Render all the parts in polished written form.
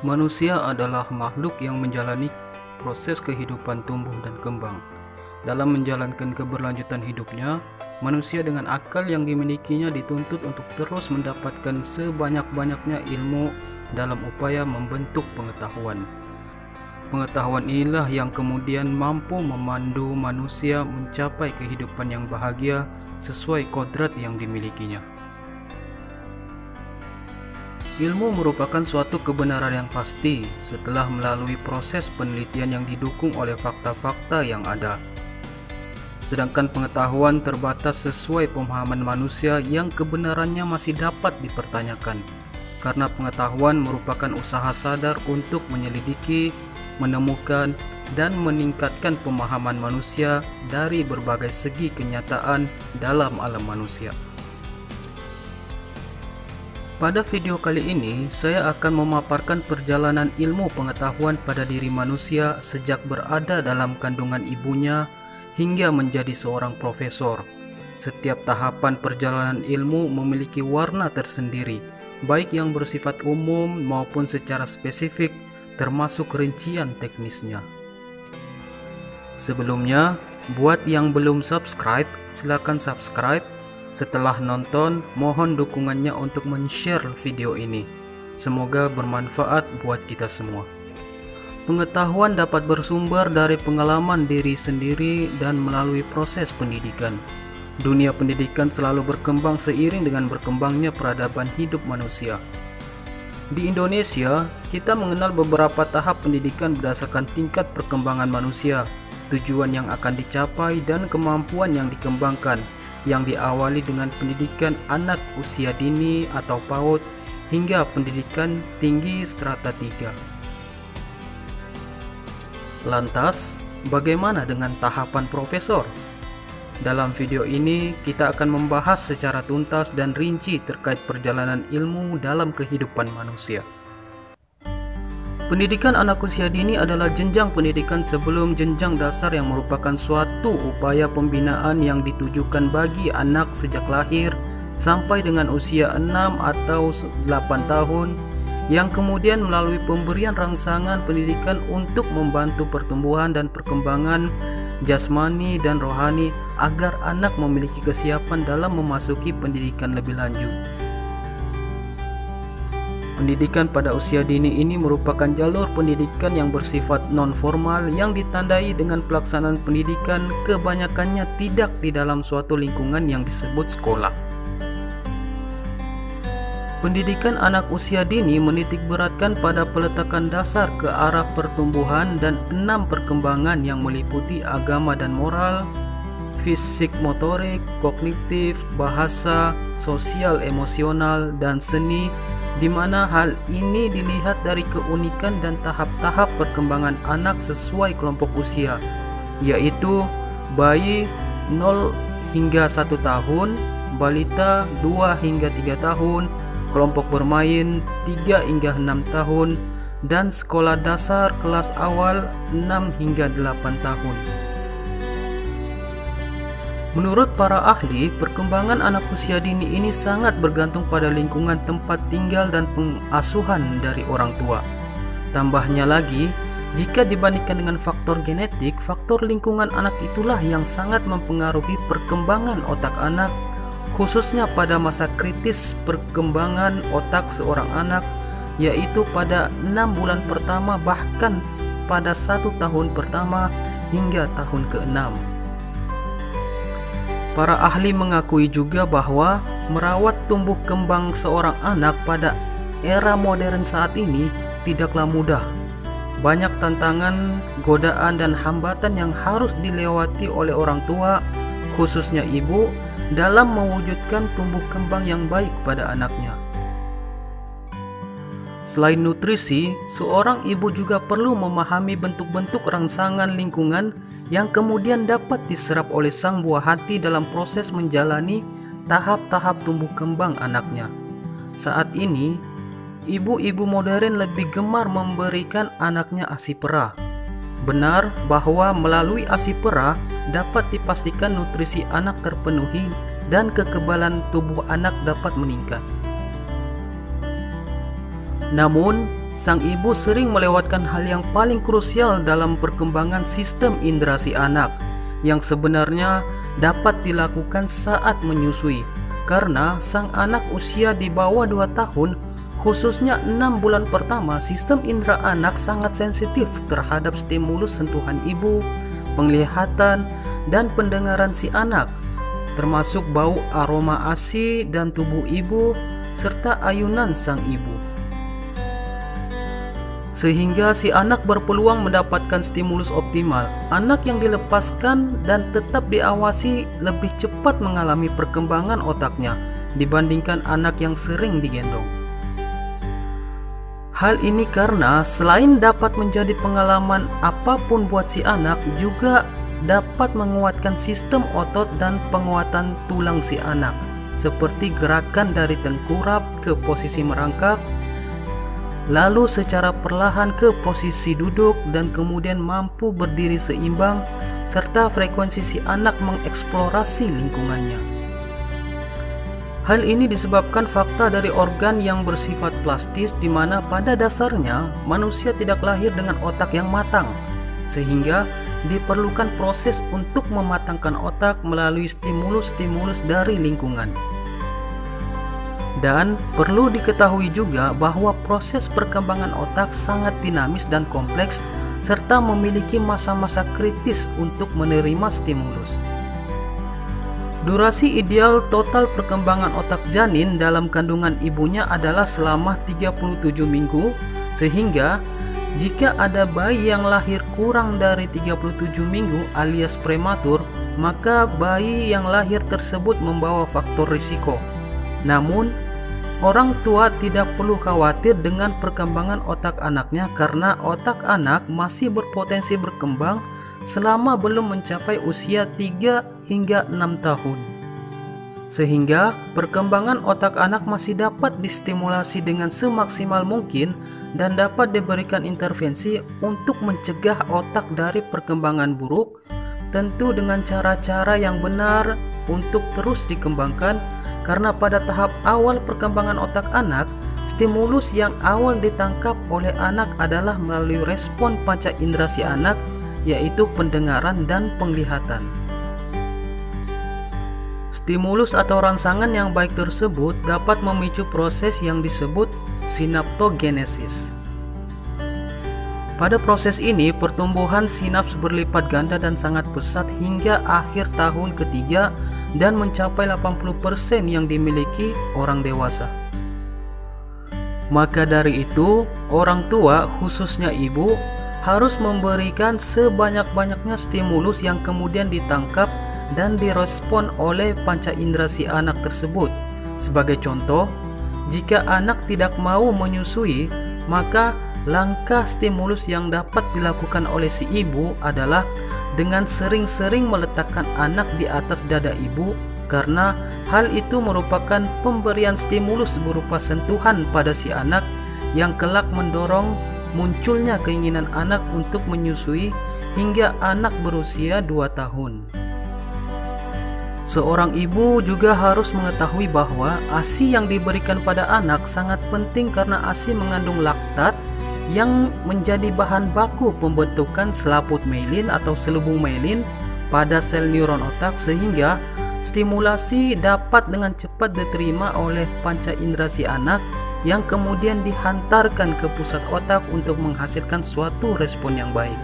Manusia adalah makhluk yang menjalani proses kehidupan tumbuh dan kembang. Dalam menjalankan keberlanjutan hidupnya, manusia dengan akal yang dimilikinya dituntut untuk terus mendapatkan sebanyak-banyaknya ilmu dalam upaya membentuk pengetahuan. Pengetahuan inilah yang kemudian mampu memandu manusia mencapai kehidupan yang bahagia sesuai kodrat yang dimilikinya. Ilmu merupakan suatu kebenaran yang pasti setelah melalui proses penelitian yang didukung oleh fakta-fakta yang ada. Sedangkan pengetahuan terbatas sesuai pemahaman manusia yang kebenarannya masih dapat dipertanyakan, karena pengetahuan merupakan usaha sadar untuk menyelidiki, menemukan, dan meningkatkan pemahaman manusia dari berbagai segi kenyataan dalam alam manusia. Pada video kali ini, saya akan memaparkan perjalanan ilmu pengetahuan pada diri manusia sejak berada dalam kandungan ibunya hingga menjadi seorang profesor. Setiap tahapan perjalanan ilmu memiliki warna tersendiri, baik yang bersifat umum maupun secara spesifik, termasuk rincian teknisnya. Sebelumnya, buat yang belum subscribe, silakan subscribe. Setelah nonton, mohon dukungannya untuk men-share video ini. Semoga bermanfaat buat kita semua. Pengetahuan dapat bersumber dari pengalaman diri sendiri dan melalui proses pendidikan. Dunia pendidikan selalu berkembang seiring dengan berkembangnya peradaban hidup manusia. Di Indonesia, kita mengenal beberapa tahap pendidikan berdasarkan tingkat perkembangan manusia, tujuan yang akan dicapai, dan kemampuan yang dikembangkan, yang diawali dengan pendidikan anak usia dini atau PAUD hingga pendidikan tinggi strata 3. Lantas, bagaimana dengan tahapan profesor? Dalam video ini, kita akan membahas secara tuntas dan rinci terkait perjalanan ilmu dalam kehidupan manusia. Pendidikan anak usia dini adalah jenjang pendidikan sebelum jenjang dasar yang merupakan suatu upaya pembinaan yang ditujukan bagi anak sejak lahir sampai dengan usia 6 atau 8 tahun, yang kemudian melalui pemberian rangsangan pendidikan untuk membantu pertumbuhan dan perkembangan jasmani dan rohani agar anak memiliki kesiapan dalam memasuki pendidikan lebih lanjut. Pendidikan pada usia dini ini merupakan jalur pendidikan yang bersifat non-formal yang ditandai dengan pelaksanaan pendidikan kebanyakannya tidak di dalam suatu lingkungan yang disebut sekolah. Pendidikan anak usia dini menitik beratkan pada peletakan dasar ke arah pertumbuhan dan 6 perkembangan yang meliputi agama dan moral, fisik motorik, kognitif, bahasa, sosial emosional, dan seni, di mana hal ini dilihat dari keunikan dan tahap-tahap perkembangan anak sesuai kelompok usia, yaitu bayi 0 hingga 1 tahun, balita 2 hingga 3 tahun, kelompok bermain 3 hingga 6 tahun, dan sekolah dasar kelas awal 6 hingga 8 tahun. Menurut para ahli, perkembangan anak usia dini ini sangat bergantung pada lingkungan tempat tinggal dan pengasuhan dari orang tua. Tambahnya lagi, jika dibandingkan dengan faktor genetik, faktor lingkungan anak itulah yang sangat mempengaruhi perkembangan otak anak, khususnya pada masa kritis perkembangan otak seorang anak, yaitu pada 6 bulan pertama bahkan pada 1 tahun pertama hingga tahun ke-6. Para ahli mengakui juga bahwa merawat tumbuh kembang seorang anak pada era modern saat ini tidaklah mudah. Banyak tantangan, godaan, dan hambatan yang harus dilewati oleh orang tua, khususnya ibu, dalam mewujudkan tumbuh kembang yang baik pada anaknya. Selain nutrisi, seorang ibu juga perlu memahami bentuk-bentuk rangsangan lingkungan yang kemudian dapat diserap oleh sang buah hati dalam proses menjalani tahap-tahap tumbuh kembang anaknya. Saat ini, ibu-ibu modern lebih gemar memberikan anaknya ASI perah. Benar bahwa melalui ASI perah dapat dipastikan nutrisi anak terpenuhi dan kekebalan tubuh anak dapat meningkat. Namun, sang ibu sering melewatkan hal yang paling krusial dalam perkembangan sistem indera si anak, yang sebenarnya dapat dilakukan saat menyusui, karena sang anak usia di bawah 2 tahun, khususnya 6 bulan pertama, sistem indera anak sangat sensitif terhadap stimulus sentuhan ibu, penglihatan, dan pendengaran si anak, termasuk bau aroma ASI dan tubuh ibu, serta ayunan sang ibu. Sehingga si anak berpeluang mendapatkan stimulus optimal. Anak yang dilepaskan dan tetap diawasi lebih cepat mengalami perkembangan otaknya dibandingkan anak yang sering digendong. Hal ini karena selain dapat menjadi pengalaman apapun buat si anak, juga dapat menguatkan sistem otot dan penguatan tulang si anak, seperti gerakan dari tengkurap ke posisi merangkak, lalu secara perlahan ke posisi duduk, dan kemudian mampu berdiri seimbang, serta frekuensi si anak mengeksplorasi lingkungannya. Hal ini disebabkan fakta dari organ yang bersifat plastis, di mana pada dasarnya manusia tidak lahir dengan otak yang matang, sehingga diperlukan proses untuk mematangkan otak melalui stimulus-stimulus dari lingkungan. Dan perlu diketahui juga bahwa proses perkembangan otak sangat dinamis dan kompleks, serta memiliki masa-masa kritis untuk menerima stimulus. Durasi ideal total perkembangan otak janin dalam kandungan ibunya adalah selama 37 minggu, sehingga jika ada bayi yang lahir kurang dari 37 minggu alias prematur, maka bayi yang lahir tersebut membawa faktor risiko. Namun, orang tua tidak perlu khawatir dengan perkembangan otak anaknya, karena otak anak masih berpotensi berkembang selama belum mencapai usia 3 hingga 6 tahun. Sehingga perkembangan otak anak masih dapat distimulasi dengan semaksimal mungkin dan dapat diberikan intervensi untuk mencegah otak dari perkembangan buruk, tentu dengan cara-cara yang benar untuk terus dikembangkan. Karena pada tahap awal perkembangan otak anak, stimulus yang awal ditangkap oleh anak adalah melalui respon panca indera si anak, yaitu pendengaran dan penglihatan. Stimulus atau rangsangan yang baik tersebut dapat memicu proses yang disebut sinaptogenesis. Pada proses ini, pertumbuhan sinaps berlipat ganda dan sangat pesat hingga akhir tahun ketiga dan mencapai 80% yang dimiliki orang dewasa. Maka dari itu, orang tua, khususnya ibu, harus memberikan sebanyak-banyaknya stimulus yang kemudian ditangkap dan direspon oleh panca indera si anak tersebut. Sebagai contoh, jika anak tidak mau menyusui, maka langkah stimulus yang dapat dilakukan oleh si ibu adalah dengan sering-sering meletakkan anak di atas dada ibu, karena hal itu merupakan pemberian stimulus berupa sentuhan pada si anak yang kelak mendorong munculnya keinginan anak untuk menyusui hingga anak berusia 2 tahun. Seorang ibu juga harus mengetahui bahwa ASI yang diberikan pada anak sangat penting, karena ASI mengandung laktat yang menjadi bahan baku pembentukan selaput myelin atau selubung myelin pada sel neuron otak, sehingga stimulasi dapat dengan cepat diterima oleh panca indera si anak yang kemudian dihantarkan ke pusat otak untuk menghasilkan suatu respon yang baik.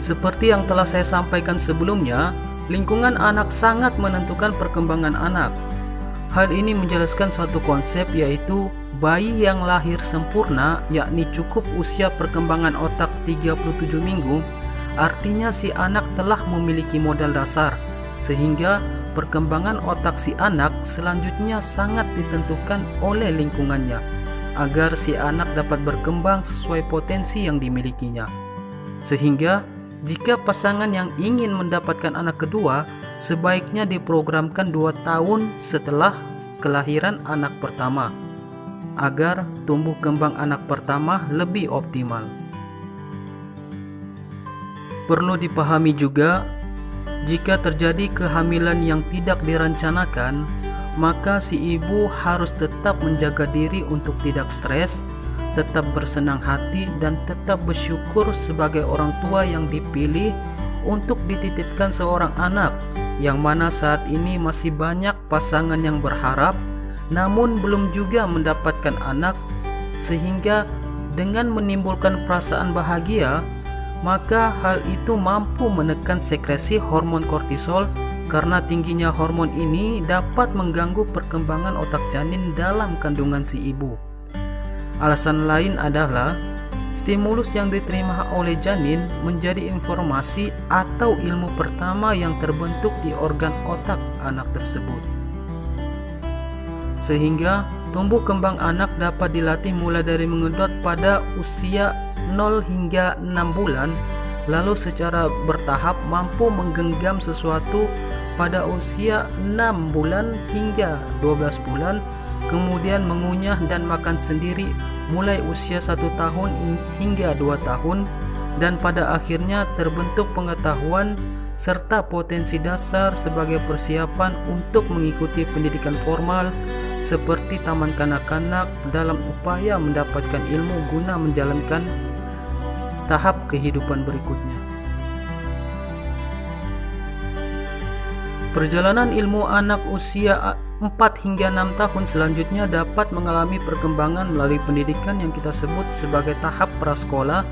Seperti yang telah saya sampaikan sebelumnya, lingkungan anak sangat menentukan perkembangan anak. Hal ini menjelaskan suatu konsep, yaitu bayi yang lahir sempurna, yakni cukup usia perkembangan otak 37 minggu, artinya si anak telah memiliki modal dasar, sehingga perkembangan otak si anak selanjutnya sangat ditentukan oleh lingkungannya, agar si anak dapat berkembang sesuai potensi yang dimilikinya. Sehingga jika pasangan yang ingin mendapatkan anak kedua, sebaiknya diprogramkan 2 tahun setelah kelahiran anak pertama, agar tumbuh kembang anak pertama lebih optimal. Perlu dipahami juga, jika terjadi kehamilan yang tidak direncanakan, maka si ibu harus tetap menjaga diri untuk tidak stres tetap bersenang hati dan tetap bersyukur sebagai orang tua yang dipilih untuk dititipkan seorang anak, yang mana saat ini masih banyak pasangan yang berharap namun belum juga mendapatkan anak, sehingga dengan menimbulkan perasaan bahagia, maka hal itu mampu menekan sekresi hormon kortisol, karena tingginya hormon ini dapat mengganggu perkembangan otak janin dalam kandungan si ibu. Alasan lain adalah stimulus yang diterima oleh janin menjadi informasi atau ilmu pertama yang terbentuk di organ otak anak tersebut. Sehingga tumbuh kembang anak dapat dilatih mulai dari mengedot pada usia 0 hingga 6 bulan, lalu secara bertahap mampu menggenggam sesuatu pada usia 6 bulan hingga 12 bulan, kemudian mengunyah dan makan sendiri mulai usia 1 tahun hingga 2 tahun, dan pada akhirnya terbentuk pengetahuan serta potensi dasar sebagai persiapan untuk mengikuti pendidikan formal seperti taman kanak-kanak dalam upaya mendapatkan ilmu guna menjalankan tahap kehidupan berikutnya. Perjalanan ilmu anak usia 4 hingga 6 tahun selanjutnya dapat mengalami perkembangan melalui pendidikan yang kita sebut sebagai tahap prasekolah,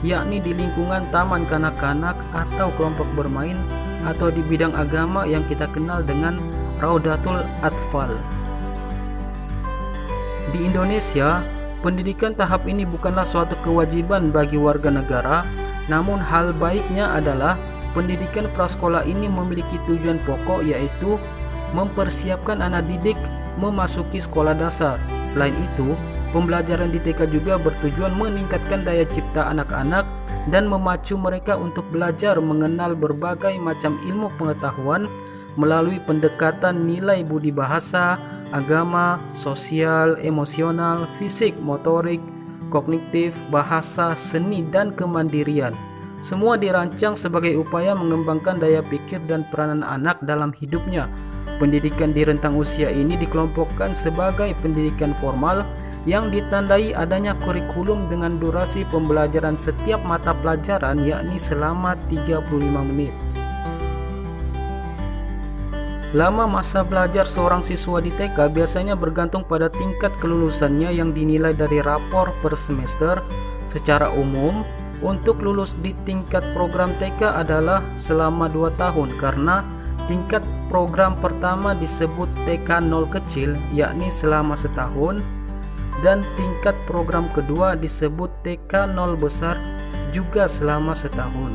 yakni di lingkungan taman kanak-kanak atau kelompok bermain, atau di bidang agama yang kita kenal dengan Raudatul Atfal. Di Indonesia, pendidikan tahap ini bukanlah suatu kewajiban bagi warga negara, namun hal baiknya adalah pendidikan prasekolah ini memiliki tujuan pokok, yaitu mempersiapkan anak didik memasuki sekolah dasar. Selain itu, pembelajaran di TK juga bertujuan meningkatkan daya cipta anak-anak dan memacu mereka untuk belajar mengenal berbagai macam ilmu pengetahuan melalui pendekatan nilai budi bahasa, agama, sosial, emosional, fisik, motorik, kognitif, bahasa, seni, dan kemandirian. Semua dirancang sebagai upaya mengembangkan daya pikir dan peranan anak dalam hidupnya. Pendidikan di rentang usia ini dikelompokkan sebagai pendidikan formal yang ditandai adanya kurikulum dengan durasi pembelajaran setiap mata pelajaran, yakni selama 35 menit. Lama masa belajar seorang siswa di TK biasanya bergantung pada tingkat kelulusannya yang dinilai dari rapor per semester. Secara umum, untuk lulus di tingkat program TK adalah selama 2 tahun, karena tingkat program pertama disebut TK 0 kecil, yakni selama setahun, dan tingkat program kedua disebut TK 0 besar, juga selama setahun.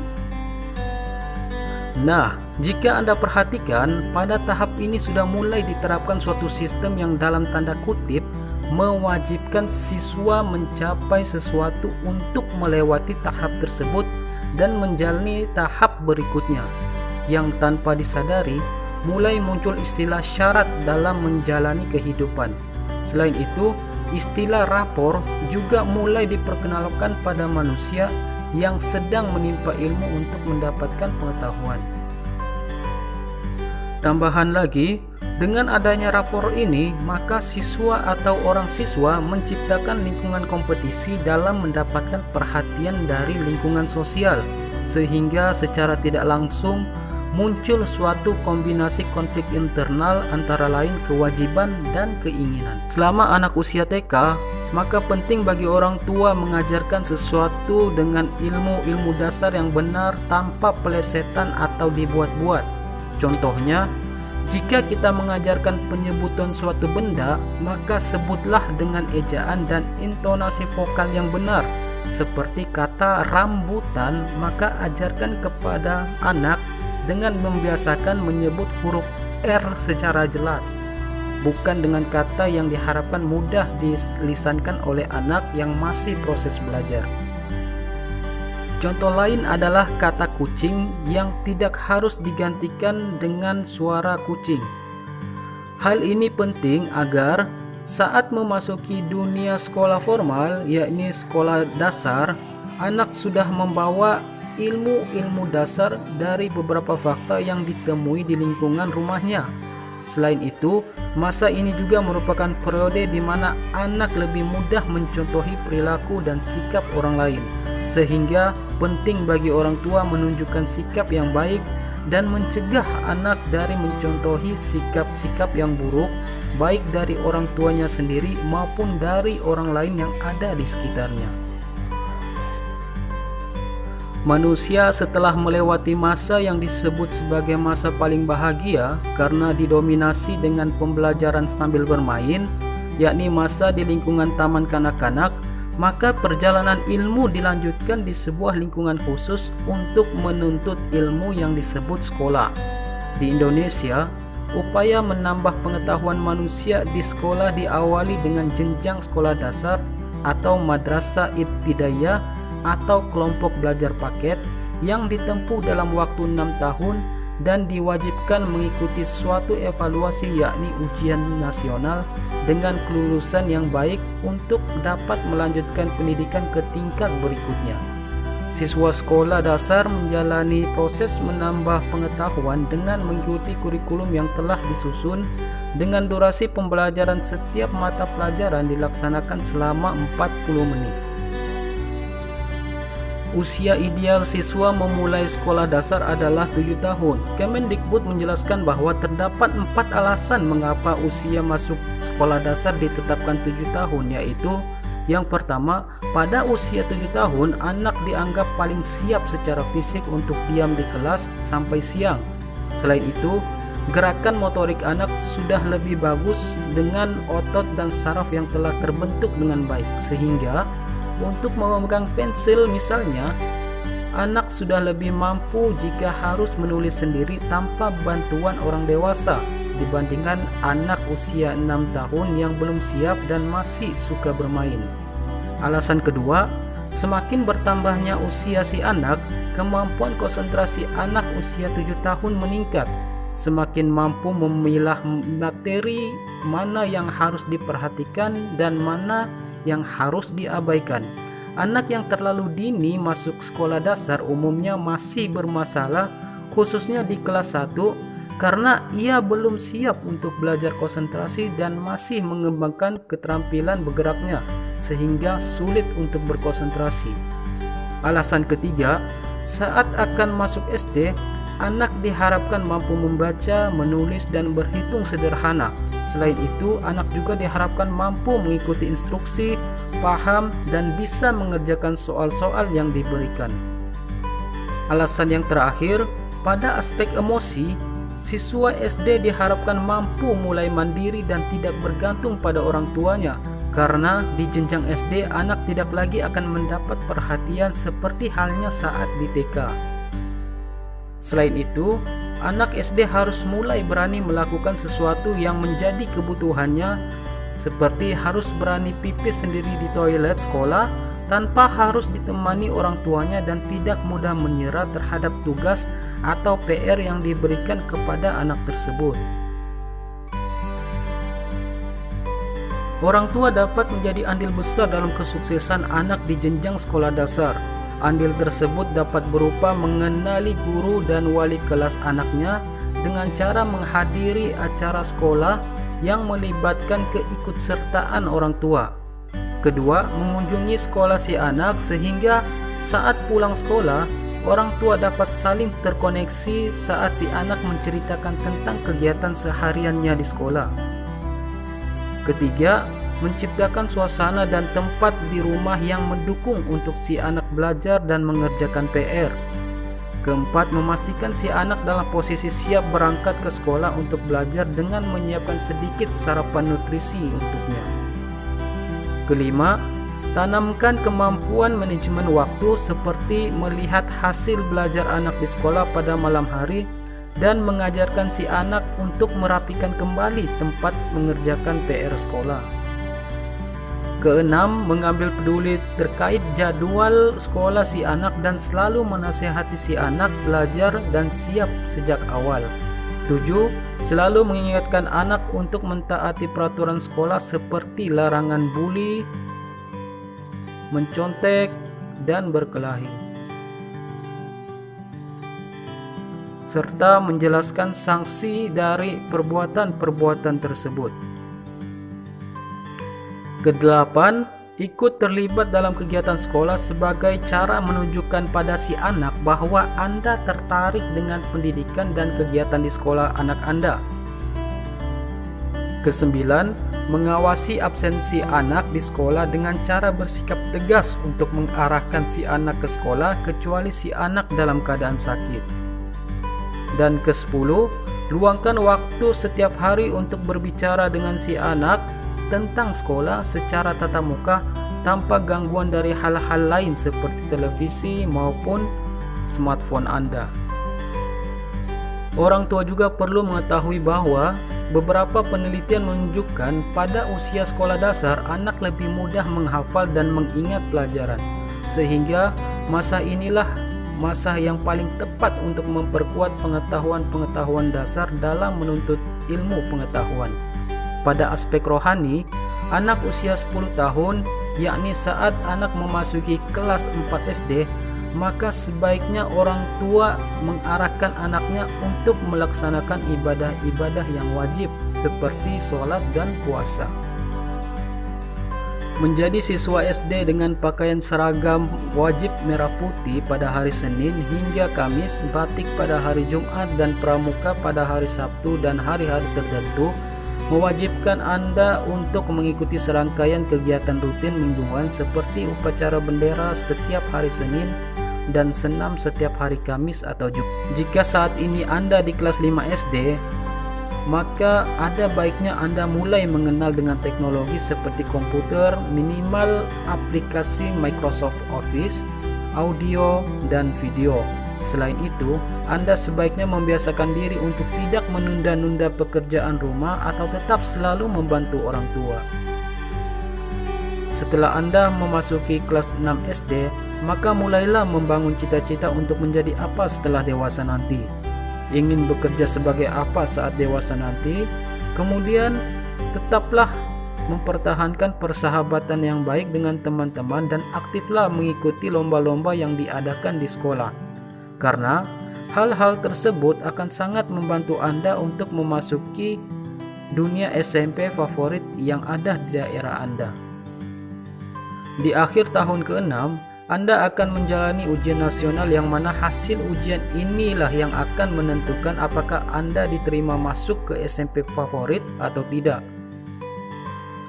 Nah, jika Anda perhatikan, pada tahap ini sudah mulai diterapkan suatu sistem yang dalam tanda kutip mewajibkan siswa mencapai sesuatu untuk melewati tahap tersebut dan menjalani tahap berikutnya, yang tanpa disadari mulai muncul istilah syarat dalam menjalani kehidupan. Selain itu, istilah rapor juga mulai diperkenalkan pada manusia yang sedang menimpa ilmu untuk mendapatkan pengetahuan. Tambahan lagi, dengan adanya rapor ini, maka siswa atau orang siswa menciptakan lingkungan kompetisi dalam mendapatkan perhatian dari lingkungan sosial, sehingga secara tidak langsung muncul suatu kombinasi konflik internal antara lain kewajiban dan keinginan. Selama anak usia TK, maka penting bagi orang tua mengajarkan sesuatu dengan ilmu-ilmu dasar yang benar tanpa pelesetan atau dibuat-buat. Contohnya, jika kita mengajarkan penyebutan suatu benda, maka sebutlah dengan ejaan dan intonasi vokal yang benar. Seperti kata rambutan, maka ajarkan kepada anak dengan membiasakan menyebut huruf R secara jelas, bukan dengan kata yang diharapkan mudah dilisankan oleh anak yang masih proses belajar. Contoh lain adalah kata kucing yang tidak harus digantikan dengan suara kucing. Hal ini penting agar saat memasuki dunia sekolah formal, yakni sekolah dasar, anak sudah membawa ilmu-ilmu dasar dari beberapa fakta yang ditemui di lingkungan rumahnya. Selain itu, masa ini juga merupakan periode di mana anak lebih mudah mencontohi perilaku dan sikap orang lain, sehingga penting bagi orang tua menunjukkan sikap yang baik dan mencegah anak dari mencontohi sikap-sikap yang buruk, baik dari orang tuanya sendiri maupun dari orang lain yang ada di sekitarnya. Manusia setelah melewati masa yang disebut sebagai masa paling bahagia karena didominasi dengan pembelajaran sambil bermain, yakni masa di lingkungan taman kanak-kanak, maka perjalanan ilmu dilanjutkan di sebuah lingkungan khusus untuk menuntut ilmu yang disebut sekolah. Di Indonesia, upaya menambah pengetahuan manusia di sekolah diawali dengan jenjang sekolah dasar atau madrasah ibtidaiyah atau kelompok belajar paket yang ditempuh dalam waktu 6 tahun dan diwajibkan mengikuti suatu evaluasi yakni ujian nasional dengan kelulusan yang baik untuk dapat melanjutkan pendidikan ke tingkat berikutnya. Siswa sekolah dasar menjalani proses menambah pengetahuan dengan mengikuti kurikulum yang telah disusun dengan durasi pembelajaran setiap mata pelajaran dilaksanakan selama 40 menit. Usia ideal siswa memulai sekolah dasar adalah 7 tahun. Kemendikbud menjelaskan bahwa terdapat 4 alasan mengapa usia masuk sekolah dasar ditetapkan 7 tahun, yaitu yang pertama, pada usia 7 tahun anak dianggap paling siap secara fisik untuk diam di kelas sampai siang. Selain itu, gerakan motorik anak sudah lebih bagus dengan otot dan saraf yang telah terbentuk dengan baik, sehingga untuk memegang pensil misalnya, anak sudah lebih mampu jika harus menulis sendiri tanpa bantuan orang dewasa dibandingkan anak usia 6 tahun yang belum siap dan masih suka bermain. Alasan kedua, semakin bertambahnya usia si anak, kemampuan konsentrasi anak usia 7 tahun meningkat, semakin mampu memilah materi mana yang harus diperhatikan dan mana yang harus diabaikan. Anak yang terlalu dini masuk sekolah dasar umumnya masih bermasalah, khususnya di kelas 1, karena ia belum siap untuk belajar konsentrasi dan masih mengembangkan keterampilan bergeraknya, sehingga sulit untuk berkonsentrasi. Alasan ketiga, saat akan masuk SD, anak diharapkan mampu membaca, menulis, dan berhitung sederhana. Selain itu, anak juga diharapkan mampu mengikuti instruksi, paham, dan bisa mengerjakan soal-soal yang diberikan. Alasan yang terakhir, pada aspek emosi, siswa SD diharapkan mampu mulai mandiri dan tidak bergantung pada orang tuanya, karena di jenjang SD anak tidak lagi akan mendapat perhatian seperti halnya saat di TK. Selain itu, anak SD harus mulai berani melakukan sesuatu yang menjadi kebutuhannya, seperti harus berani pipis sendiri di toilet sekolah tanpa harus ditemani orang tuanya dan tidak mudah menyerah terhadap tugas atau PR yang diberikan kepada anak tersebut. Orang tua dapat menjadi andil besar dalam kesuksesan anak di jenjang sekolah dasar. Andil tersebut dapat berupa mengenali guru dan wali kelas anaknya dengan cara menghadiri acara sekolah yang melibatkan keikutsertaan orang tua. Kedua, mengunjungi sekolah si anak sehingga saat pulang sekolah, orang tua dapat saling terkoneksi saat si anak menceritakan tentang kegiatan sehariannya di sekolah. Ketiga, menciptakan suasana dan tempat di rumah yang mendukung untuk si anak belajar dan mengerjakan PR. Keempat, memastikan si anak dalam posisi siap berangkat ke sekolah untuk belajar dengan menyiapkan sedikit sarapan nutrisi untuknya. Kelima, tanamkan kemampuan manajemen waktu seperti melihat hasil belajar anak di sekolah pada malam hari dan mengajarkan si anak untuk merapikan kembali tempat mengerjakan PR sekolah. Keenam, mengambil peduli terkait jadwal sekolah si anak dan selalu menasihati si anak belajar dan siap sejak awal. 7. Selalu mengingatkan anak untuk mentaati peraturan sekolah seperti larangan bully, mencontek, dan berkelahi. serta menjelaskan sanksi dari perbuatan-perbuatan tersebut. Kedelapan, ikut terlibat dalam kegiatan sekolah sebagai cara menunjukkan pada si anak bahwa Anda tertarik dengan pendidikan dan kegiatan di sekolah anak Anda. Kesembilan, mengawasi absensi anak di sekolah dengan cara bersikap tegas untuk mengarahkan si anak ke sekolah kecuali si anak dalam keadaan sakit. Dan ke-10, luangkan waktu setiap hari untuk berbicara dengan si anak tentang sekolah secara tatap muka tanpa gangguan dari hal-hal lain seperti televisi maupun smartphone Anda. Orang tua juga perlu mengetahui bahwa beberapa penelitian menunjukkan pada usia sekolah dasar anak lebih mudah menghafal dan mengingat pelajaran, sehingga masa inilah masa yang paling tepat untuk memperkuat pengetahuan-pengetahuan dasar dalam menuntut ilmu pengetahuan. Pada aspek rohani, anak usia 10 tahun, yakni saat anak memasuki kelas 4 SD, maka sebaiknya orang tua mengarahkan anaknya untuk melaksanakan ibadah-ibadah yang wajib seperti sholat dan puasa. Menjadi siswa SD dengan pakaian seragam wajib merah putih pada hari Senin hingga Kamis, batik pada hari Jumat, dan pramuka pada hari Sabtu dan hari-hari tertentu mewajibkan Anda untuk mengikuti serangkaian kegiatan rutin mingguan seperti upacara bendera setiap hari Senin dan senam setiap hari Kamis atau Jumat. Jika saat ini Anda di kelas 5 SD, maka ada baiknya Anda mulai mengenal dengan teknologi seperti komputer, minimal aplikasi Microsoft Office, audio, dan video. Selain itu, Anda sebaiknya membiasakan diri untuk tidak menunda-nunda pekerjaan rumah atau tetap selalu membantu orang tua. Setelah Anda memasuki kelas 6 SD, maka mulailah membangun cita-cita untuk menjadi apa setelah dewasa nanti. Ingin bekerja sebagai apa saat dewasa nanti? Kemudian, tetaplah mempertahankan persahabatan yang baik dengan teman-teman dan aktiflah mengikuti lomba-lomba yang diadakan di sekolah. Karena hal-hal tersebut akan sangat membantu Anda untuk memasuki dunia SMP favorit yang ada di daerah Anda. Di akhir tahun ke-6, Anda akan menjalani ujian nasional yang mana hasil ujian inilah yang akan menentukan apakah Anda diterima masuk ke SMP favorit atau tidak.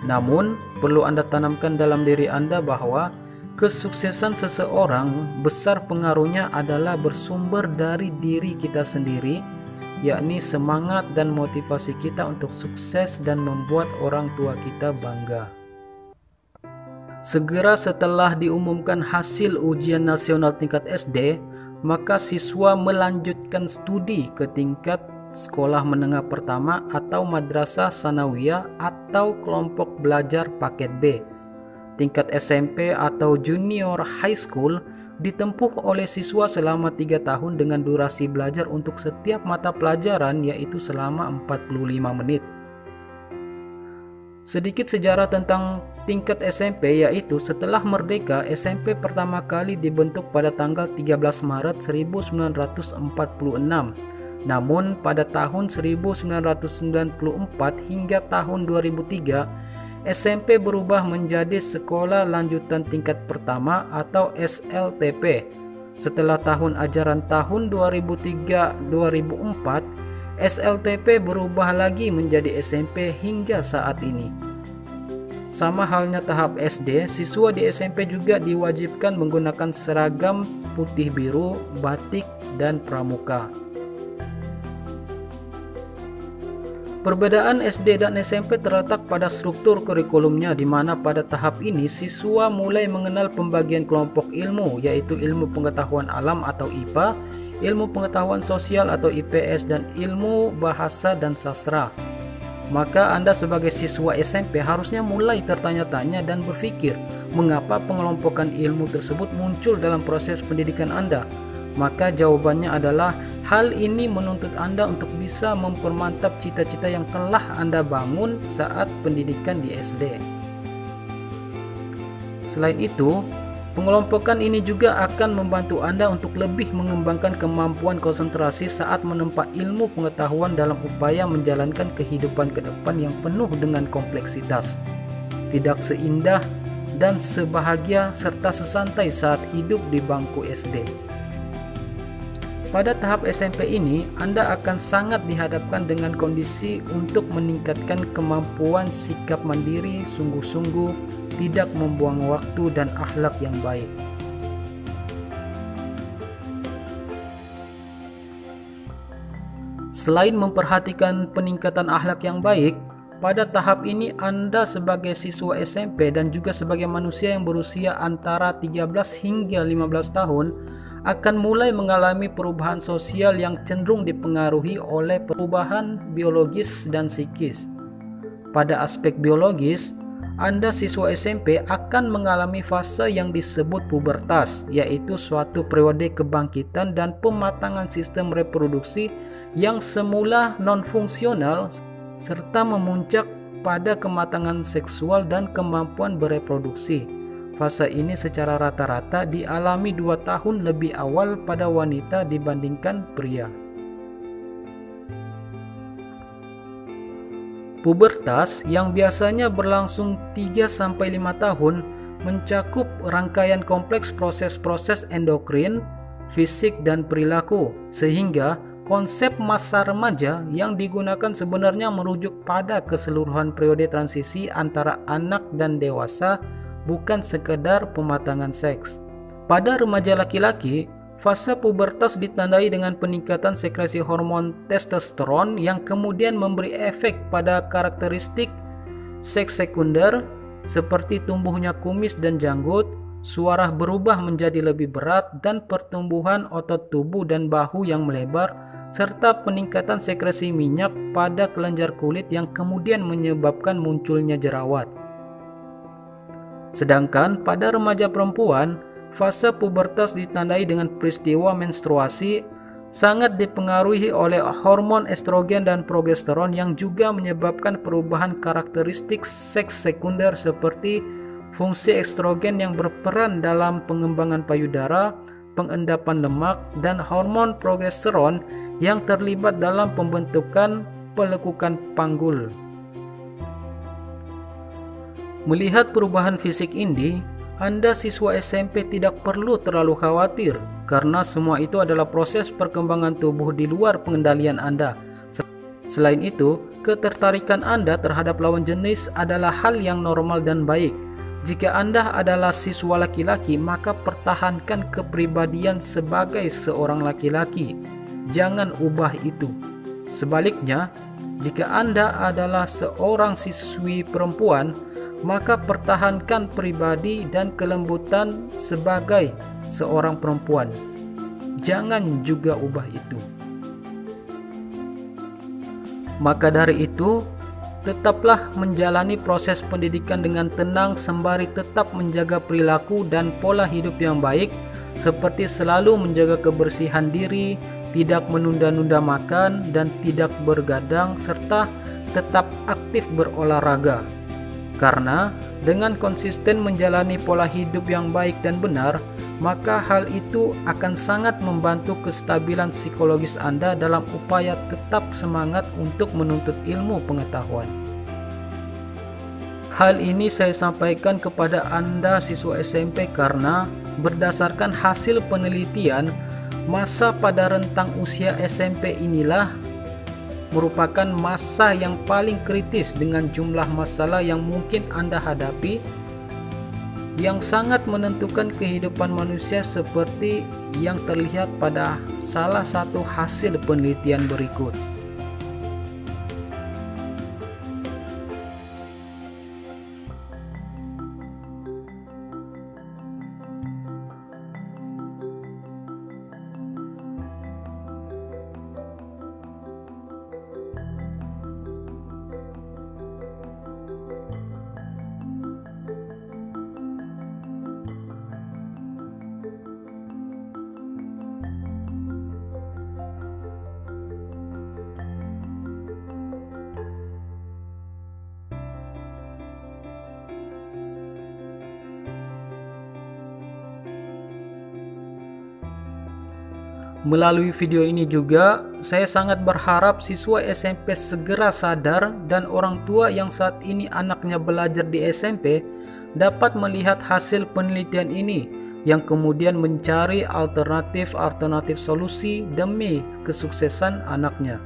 Namun, perlu Anda tanamkan dalam diri Anda bahwa kesuksesan seseorang besar pengaruhnya adalah bersumber dari diri kita sendiri, yakni semangat dan motivasi kita untuk sukses dan membuat orang tua kita bangga. Segera setelah diumumkan hasil ujian nasional tingkat SD, maka siswa melanjutkan studi ke tingkat sekolah menengah pertama atau madrasah sanawiyah atau kelompok belajar paket B. Tingkat SMP atau junior high school ditempuh oleh siswa selama 3 tahun dengan durasi belajar untuk setiap mata pelajaran yaitu selama 45 menit. Sedikit sejarah tentang tingkat SMP, yaitu setelah merdeka, SMP pertama kali dibentuk pada tanggal 13 Maret 1946. Namun pada tahun 1994 hingga tahun 2003, SMP berubah menjadi Sekolah Lanjutan Tingkat Pertama atau SLTP. Setelah tahun ajaran tahun 2003-2004, SLTP berubah lagi menjadi SMP hingga saat ini. Sama halnya tahap SD, siswa di SMP juga diwajibkan menggunakan seragam putih biru, batik, dan pramuka. Perbedaan SD dan SMP terletak pada struktur kurikulumnya, di mana pada tahap ini siswa mulai mengenal pembagian kelompok ilmu, yaitu ilmu pengetahuan alam atau IPA, ilmu pengetahuan sosial atau IPS, dan ilmu bahasa dan sastra. Maka Anda sebagai siswa SMP harusnya mulai tertanya-tanya dan berpikir mengapa pengelompokan ilmu tersebut muncul dalam proses pendidikan Anda. Maka jawabannya adalah hal ini menuntut Anda untuk bisa mempermantap cita-cita yang telah Anda bangun saat pendidikan di SD. Selain itu, Pengelompokan ini juga akan membantu Anda untuk lebih mengembangkan kemampuan konsentrasi saat menempa ilmu pengetahuan dalam upaya menjalankan kehidupan ke depan yang penuh dengan kompleksitas. Tidak seindah dan sebahagia serta sesantai saat hidup di bangku SD. Pada tahap SMP ini, Anda akan sangat dihadapkan dengan kondisi untuk meningkatkan kemampuan sikap mandiri, sungguh-sungguh, tidak membuang waktu dan akhlak yang baik. Selain memperhatikan peningkatan akhlak yang baik, pada tahap ini Anda sebagai siswa SMP dan juga sebagai manusia yang berusia antara 13 hingga 15 tahun akan mulai mengalami perubahan sosial yang cenderung dipengaruhi oleh perubahan biologis dan psikis. Pada aspek biologis, Anda siswa SMP akan mengalami fase yang disebut pubertas, yaitu suatu periode kebangkitan dan pematangan sistem reproduksi yang semula non-fungsional serta memuncak pada kematangan seksual dan kemampuan bereproduksi. Fase ini secara rata-rata dialami 2 tahun lebih awal pada wanita dibandingkan pria. Pubertas yang biasanya berlangsung 3-5 tahun mencakup rangkaian kompleks proses-proses endokrin, fisik, dan perilaku, sehingga konsep masa remaja yang digunakan sebenarnya merujuk pada keseluruhan periode transisi antara anak dan dewasa, bukan sekedar pematangan seks. Pada remaja laki-laki, fase pubertas ditandai dengan peningkatan sekresi hormon testosteron yang kemudian memberi efek pada karakteristik seks sekunder seperti tumbuhnya kumis dan janggut, suara berubah menjadi lebih berat, dan pertumbuhan otot tubuh dan bahu yang melebar, serta peningkatan sekresi minyak pada kelenjar kulit yang kemudian menyebabkan munculnya jerawat. Sedangkan pada remaja perempuan, fase pubertas ditandai dengan peristiwa menstruasi, sangat dipengaruhi oleh hormon estrogen dan progesteron yang juga menyebabkan perubahan karakteristik seks sekunder seperti fungsi estrogen yang berperan dalam pengembangan payudara, pengendapan lemak, dan hormon progesteron yang terlibat dalam pembentukan pelekukan panggul. Melihat perubahan fisik ini, Anda siswa SMP tidak perlu terlalu khawatir karena semua itu adalah proses perkembangan tubuh di luar pengendalian Anda. Selain itu, ketertarikan Anda terhadap lawan jenis adalah hal yang normal dan baik. Jika Anda adalah siswa laki-laki, maka pertahankan kepribadian sebagai seorang laki-laki. Jangan ubah itu. Sebaliknya, jika Anda adalah seorang siswi perempuan, maka pertahankan pribadi dan kelembutan sebagai seorang perempuan. Jangan juga ubah itu. Maka dari itu, tetaplah menjalani proses pendidikan dengan tenang sembari tetap menjaga perilaku dan pola hidup yang baik, seperti selalu menjaga kebersihan diri, tidak menunda-nunda makan, dan tidak bergadang, serta tetap aktif berolahraga. Karena dengan konsisten menjalani pola hidup yang baik dan benar, maka hal itu akan sangat membantu kestabilan psikologis Anda dalam upaya tetap semangat untuk menuntut ilmu pengetahuan. Hal ini saya sampaikan kepada Anda siswa SMP karena berdasarkan hasil penelitian, masa pada rentang usia SMP inilah merupakan masa yang paling kritis dengan jumlah masalah yang mungkin Anda hadapi, yang sangat menentukan kehidupan manusia seperti yang terlihat pada salah satu hasil penelitian berikut. Melalui video ini juga, saya sangat berharap siswa SMP segera sadar dan orang tua yang saat ini anaknya belajar di SMP dapat melihat hasil penelitian ini yang kemudian mencari alternatif solusi demi kesuksesan anaknya.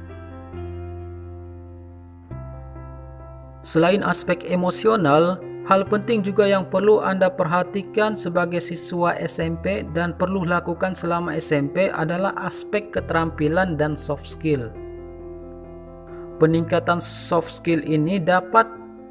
Selain aspek emosional, hal penting juga yang perlu Anda perhatikan sebagai siswa SMP dan perlu lakukan selama SMP adalah aspek keterampilan dan soft skill. Peningkatan soft skill ini dapat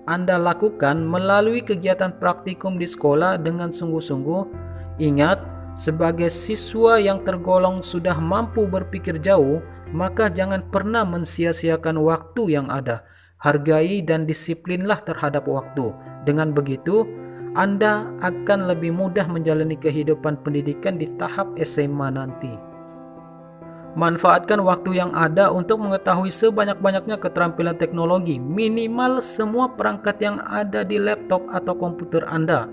Anda lakukan melalui kegiatan praktikum di sekolah dengan sungguh-sungguh. Ingat, sebagai siswa yang tergolong sudah mampu berpikir jauh, maka jangan pernah mensia-siakan waktu yang ada. Hargai dan disiplinlah terhadap waktu. Dengan begitu, Anda akan lebih mudah menjalani kehidupan pendidikan di tahap SMA nanti. Manfaatkan waktu yang ada untuk mengetahui sebanyak-banyaknya keterampilan teknologi, minimal semua perangkat yang ada di laptop atau komputer Anda.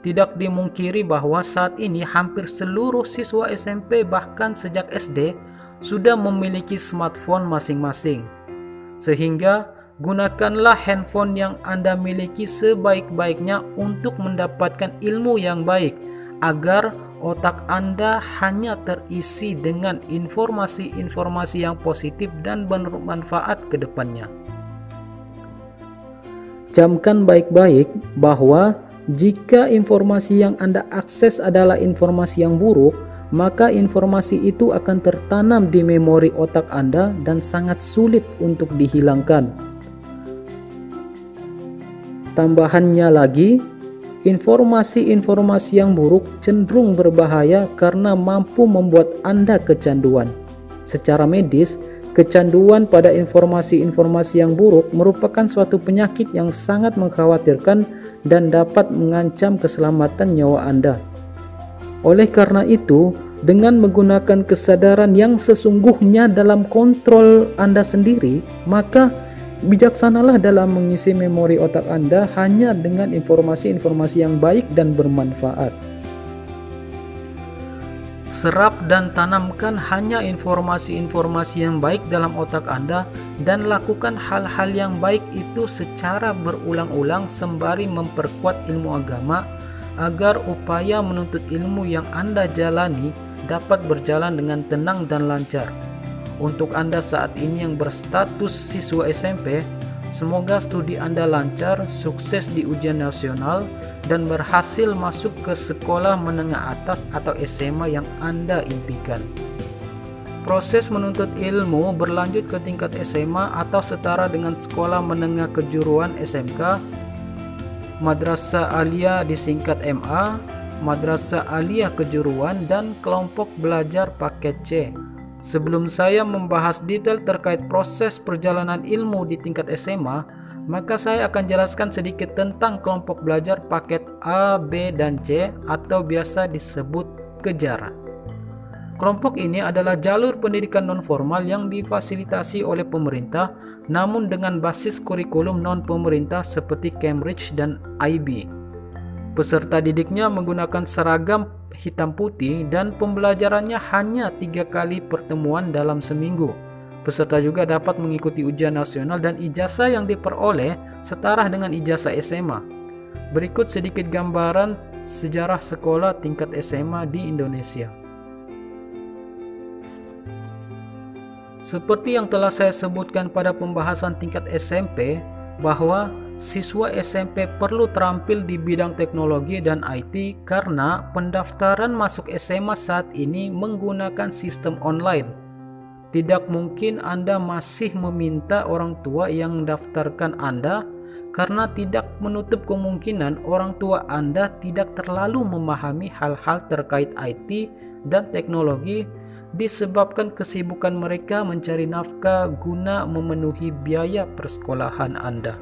Tidak dimungkiri bahwa saat ini hampir seluruh siswa SMP bahkan sejak SD sudah memiliki smartphone masing-masing. Sehingga gunakanlah handphone yang Anda miliki sebaik-baiknya untuk mendapatkan ilmu yang baik agar otak Anda hanya terisi dengan informasi-informasi yang positif dan bermanfaat ke depannya. Camkan baik-baik bahwa jika informasi yang Anda akses adalah informasi yang buruk, maka informasi itu akan tertanam di memori otak Anda dan sangat sulit untuk dihilangkan. Tambahannya lagi, informasi-informasi yang buruk cenderung berbahaya karena mampu membuat Anda kecanduan. Secara medis, kecanduan pada informasi-informasi yang buruk merupakan suatu penyakit yang sangat mengkhawatirkan dan dapat mengancam keselamatan nyawa Anda. Oleh karena itu, dengan menggunakan kesadaran yang sesungguhnya dalam kontrol Anda sendiri, maka bijaksanalah dalam mengisi memori otak Anda hanya dengan informasi-informasi yang baik dan bermanfaat. Serap dan tanamkan hanya informasi-informasi yang baik dalam otak Anda dan lakukan hal-hal yang baik itu secara berulang-ulang sembari memperkuat ilmu agama agar upaya menuntut ilmu yang Anda jalani dapat berjalan dengan tenang dan lancar. Untuk Anda saat ini yang berstatus siswa SMP, semoga studi Anda lancar, sukses di ujian nasional, dan berhasil masuk ke sekolah menengah atas atau SMA yang Anda impikan. Proses menuntut ilmu berlanjut ke tingkat SMA atau setara dengan sekolah menengah kejuruan SMK, Madrasah Aliyah disingkat MA, Madrasah Aliyah Kejuruan, dan kelompok belajar paket C. Sebelum saya membahas detail terkait proses perjalanan ilmu di tingkat SMA, maka saya akan jelaskan sedikit tentang kelompok belajar paket A, B, dan C atau biasa disebut kejaran. Kelompok ini adalah jalur pendidikan non-formal yang difasilitasi oleh pemerintah namun dengan basis kurikulum non-pemerintah seperti Cambridge dan IB. Peserta didiknya menggunakan seragam hitam putih dan pembelajarannya hanya 3 kali pertemuan dalam seminggu. Peserta juga dapat mengikuti ujian nasional dan ijazah yang diperoleh setara dengan ijazah SMA. Berikut sedikit gambaran sejarah sekolah tingkat SMA di Indonesia. Seperti yang telah saya sebutkan pada pembahasan tingkat SMP, bahwa siswa SMP perlu terampil di bidang teknologi dan IT karena pendaftaran masuk SMA saat ini menggunakan sistem online. Tidak mungkin Anda masih meminta orang tua yang mendaftarkan Anda karena tidak menutup kemungkinan orang tua Anda tidak terlalu memahami hal-hal terkait IT dan teknologi disebabkan kesibukan mereka mencari nafkah guna memenuhi biaya persekolahan Anda.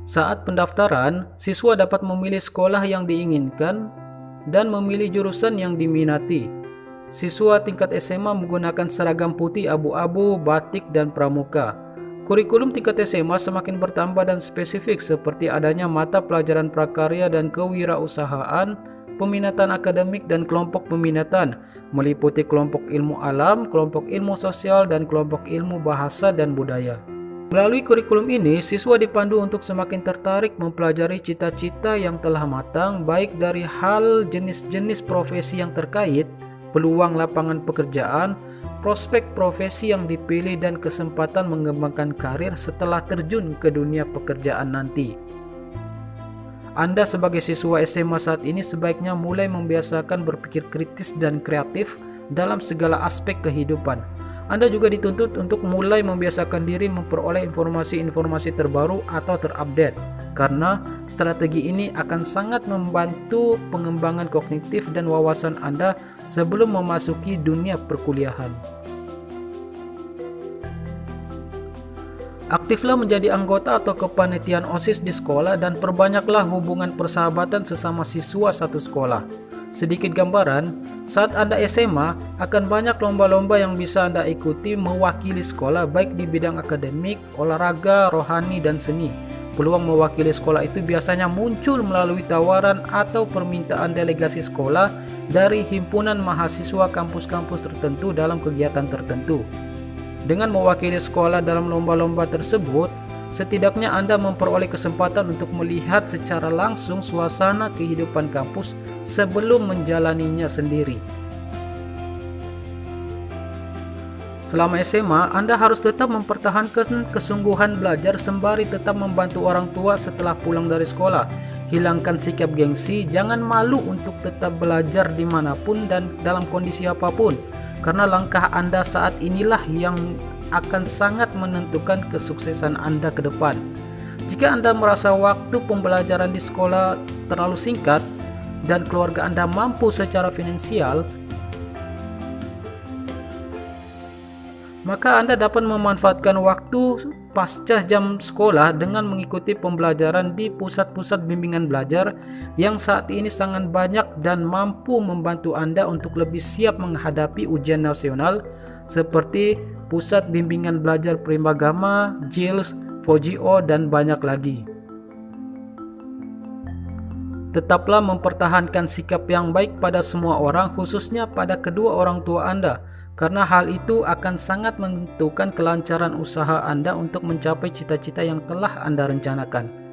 Saat pendaftaran, siswa dapat memilih sekolah yang diinginkan dan memilih jurusan yang diminati. Siswa tingkat SMA menggunakan seragam putih abu-abu, batik, dan pramuka. Kurikulum tingkat SMA semakin bertambah dan spesifik seperti adanya mata pelajaran prakarya dan kewirausahaan, peminatan akademik dan kelompok peminatan, meliputi kelompok ilmu alam, kelompok ilmu sosial, dan kelompok ilmu bahasa dan budaya. Melalui kurikulum ini, siswa dipandu untuk semakin tertarik mempelajari cita-cita yang telah matang, baik dari hal jenis-jenis profesi yang terkait, peluang lapangan pekerjaan, prospek profesi yang dipilih, dan kesempatan mengembangkan karir setelah terjun ke dunia pekerjaan nanti. Anda sebagai siswa SMA saat ini sebaiknya mulai membiasakan berpikir kritis dan kreatif dalam segala aspek kehidupan. Anda juga dituntut untuk mulai membiasakan diri memperoleh informasi-informasi terbaru atau terupdate, karena strategi ini akan sangat membantu pengembangan kognitif dan wawasan Anda sebelum memasuki dunia perkuliahan. Aktiflah menjadi anggota atau kepanitiaan OSIS di sekolah dan perbanyaklah hubungan persahabatan sesama siswa satu sekolah. Sedikit gambaran, saat Anda SMA, akan banyak lomba-lomba yang bisa Anda ikuti mewakili sekolah baik di bidang akademik, olahraga, rohani, dan seni. Peluang mewakili sekolah itu biasanya muncul melalui tawaran atau permintaan delegasi sekolah dari himpunan mahasiswa kampus-kampus tertentu dalam kegiatan tertentu. Dengan mewakili sekolah dalam lomba-lomba tersebut, setidaknya Anda memperoleh kesempatan untuk melihat secara langsung suasana kehidupan kampus sebelum menjalaninya sendiri. Selama SMA, Anda harus tetap mempertahankan kesungguhan belajar sembari tetap membantu orang tua setelah pulang dari sekolah. Hilangkan sikap gengsi, jangan malu untuk tetap belajar dimanapun dan dalam kondisi apapun, karena langkah Anda saat inilah yang akan sangat menentukan kesuksesan Anda ke depan. Jika Anda merasa waktu pembelajaran di sekolah terlalu singkat dan keluarga Anda mampu secara finansial, maka Anda dapat memanfaatkan waktu pasca jam sekolah dengan mengikuti pembelajaran di pusat-pusat bimbingan belajar yang saat ini sangat banyak dan mampu membantu Anda untuk lebih siap menghadapi ujian nasional seperti Pusat Bimbingan Belajar Primagama, JILS, FOGIO, dan banyak lagi. Tetaplah mempertahankan sikap yang baik pada semua orang, khususnya pada kedua orang tua Anda, karena hal itu akan sangat menentukan kelancaran usaha Anda untuk mencapai cita-cita yang telah Anda rencanakan.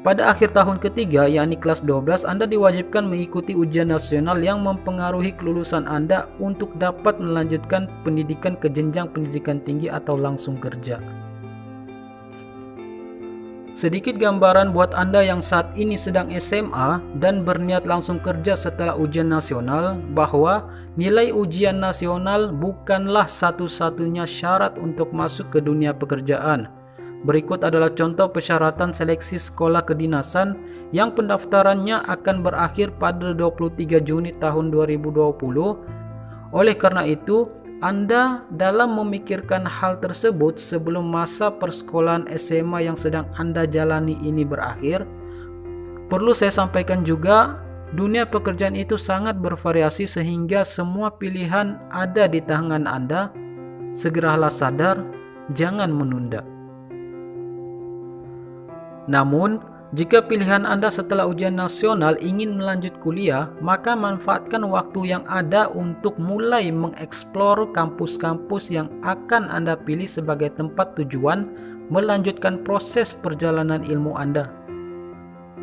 Pada akhir tahun ketiga, yakni kelas 12, Anda diwajibkan mengikuti ujian nasional yang mempengaruhi kelulusan Anda untuk dapat melanjutkan pendidikan ke jenjang pendidikan tinggi atau langsung kerja. Sedikit gambaran buat Anda yang saat ini sedang SMA dan berniat langsung kerja setelah ujian nasional, bahwa nilai ujian nasional bukanlah satu-satunya syarat untuk masuk ke dunia pekerjaan. Berikut adalah contoh persyaratan seleksi sekolah kedinasan yang pendaftarannya akan berakhir pada 23 Juni tahun 2020. Oleh karena itu, Anda dalam memikirkan hal tersebut sebelum masa persekolahan SMA yang sedang Anda jalani ini berakhir, perlu saya sampaikan juga, dunia pekerjaan itu sangat bervariasi sehingga semua pilihan ada di tangan Anda. Segeralah sadar, jangan menunda. Namun, jika pilihan Anda setelah ujian nasional ingin melanjut kuliah, maka manfaatkan waktu yang ada untuk mulai mengeksplor kampus-kampus yang akan Anda pilih sebagai tempat tujuan melanjutkan proses perjalanan ilmu Anda.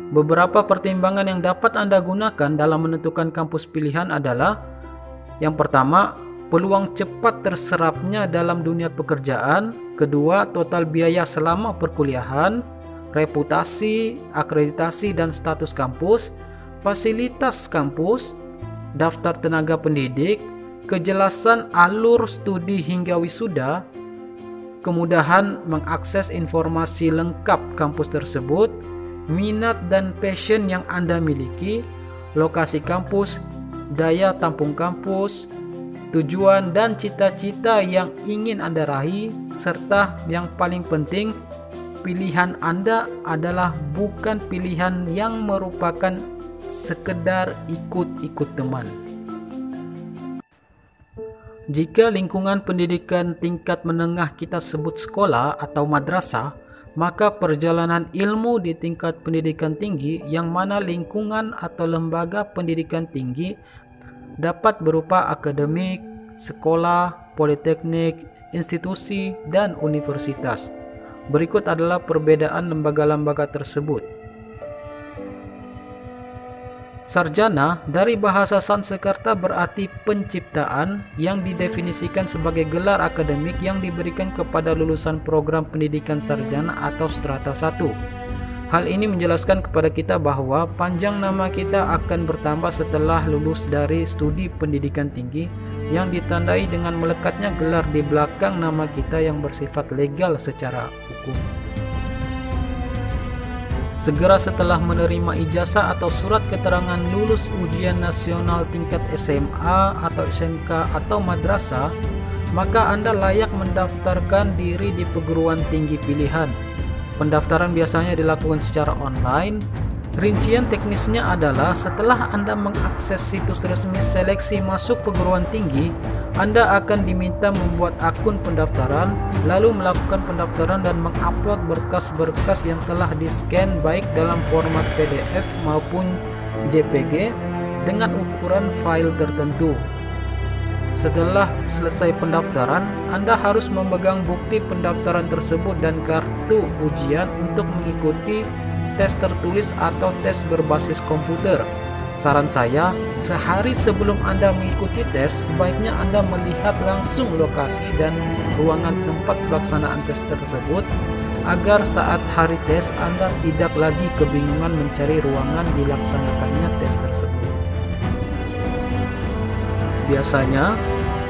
Beberapa pertimbangan yang dapat Anda gunakan dalam menentukan kampus pilihan adalah: yang pertama, peluang cepat terserapnya dalam dunia pekerjaan; kedua, total biaya selama perkuliahan; reputasi, akreditasi dan status kampus; fasilitas kampus; daftar tenaga pendidik; kejelasan alur studi hingga wisuda; kemudahan mengakses informasi lengkap kampus tersebut; minat dan passion yang Anda miliki; lokasi kampus; daya tampung kampus; tujuan dan cita-cita yang ingin Anda raih; serta yang paling penting, pilihan Anda adalah bukan pilihan yang merupakan sekedar ikut-ikut teman. Jika lingkungan pendidikan tingkat menengah kita sebut sekolah atau madrasah, maka perjalanan ilmu di tingkat pendidikan tinggi yang mana lingkungan atau lembaga pendidikan tinggi dapat berupa akademik, sekolah, politeknik, institusi, dan universitas. Berikut adalah perbedaan lembaga-lembaga tersebut. Sarjana dari bahasa Sanskerta berarti penciptaan, yang didefinisikan sebagai gelar akademik yang diberikan kepada lulusan program pendidikan sarjana atau strata 1. Hal ini menjelaskan kepada kita bahwa panjang nama kita akan bertambah setelah lulus dari studi pendidikan tinggi yang ditandai dengan melekatnya gelar di belakang nama kita yang bersifat legal secara hukum. Segera setelah menerima ijazah atau surat keterangan lulus ujian nasional tingkat SMA atau SMK atau madrasah, maka Anda layak mendaftarkan diri di perguruan tinggi pilihan. Pendaftaran biasanya dilakukan secara online. Rincian teknisnya adalah setelah Anda mengakses situs resmi seleksi masuk perguruan tinggi, Anda akan diminta membuat akun pendaftaran, lalu melakukan pendaftaran dan mengupload berkas-berkas yang telah di-scan baik dalam format PDF maupun JPG dengan ukuran file tertentu. Setelah selesai pendaftaran, Anda harus memegang bukti pendaftaran tersebut dan kartu ujian untuk mengikuti tes tertulis atau tes berbasis komputer. Saran saya, sehari sebelum Anda mengikuti tes, sebaiknya Anda melihat langsung lokasi dan ruangan tempat pelaksanaan tes tersebut, agar saat hari tes Anda tidak lagi kebingungan mencari ruangan dilaksanakannya tes tersebut. Biasanya,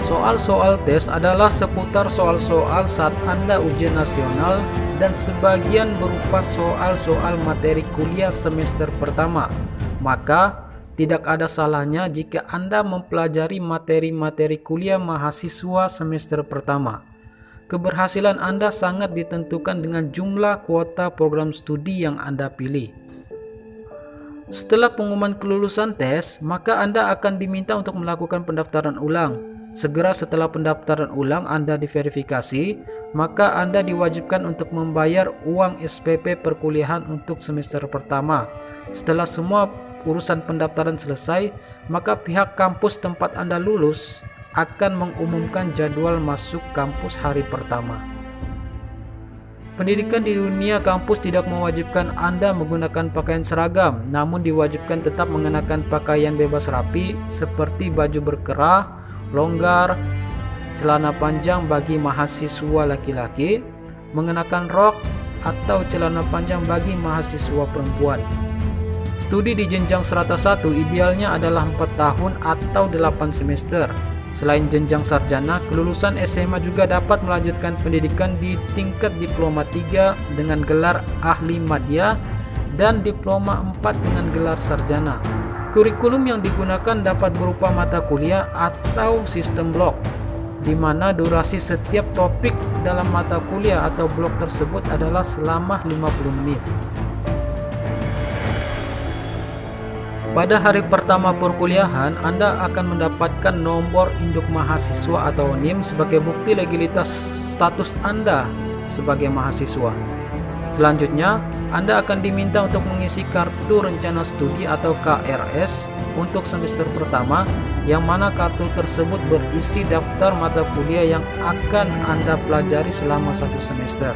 soal-soal tes adalah seputar soal-soal saat Anda ujian nasional dan sebagian berupa soal-soal materi kuliah semester pertama. Maka, tidak ada salahnya jika Anda mempelajari materi-materi kuliah mahasiswa semester pertama. Keberhasilan Anda sangat ditentukan dengan jumlah kuota program studi yang Anda pilih. Setelah pengumuman kelulusan tes, maka Anda akan diminta untuk melakukan pendaftaran ulang. Segera setelah pendaftaran ulang Anda diverifikasi, maka Anda diwajibkan untuk membayar uang SPP perkuliahan untuk semester pertama. Setelah semua urusan pendaftaran selesai, maka pihak kampus tempat Anda lulus akan mengumumkan jadwal masuk kampus hari pertama. Pendidikan di dunia kampus tidak mewajibkan Anda menggunakan pakaian seragam, namun diwajibkan tetap mengenakan pakaian bebas rapi seperti baju berkerah, longgar, celana panjang bagi mahasiswa laki-laki, mengenakan rok atau celana panjang bagi mahasiswa perempuan. Studi di jenjang strata 1 idealnya adalah 4 tahun atau 8 semester. Selain jenjang sarjana, kelulusan SMA juga dapat melanjutkan pendidikan di tingkat diploma 3 dengan gelar ahli madya dan diploma 4 dengan gelar sarjana. Kurikulum yang digunakan dapat berupa mata kuliah atau sistem blok, di mana durasi setiap topik dalam mata kuliah atau blok tersebut adalah selama 50 menit. Pada hari pertama perkuliahan, Anda akan mendapatkan nomor induk mahasiswa atau NIM sebagai bukti legalitas status Anda sebagai mahasiswa. Selanjutnya, Anda akan diminta untuk mengisi kartu rencana studi atau KRS untuk semester pertama, yang mana kartu tersebut berisi daftar mata kuliah yang akan Anda pelajari selama 1 semester.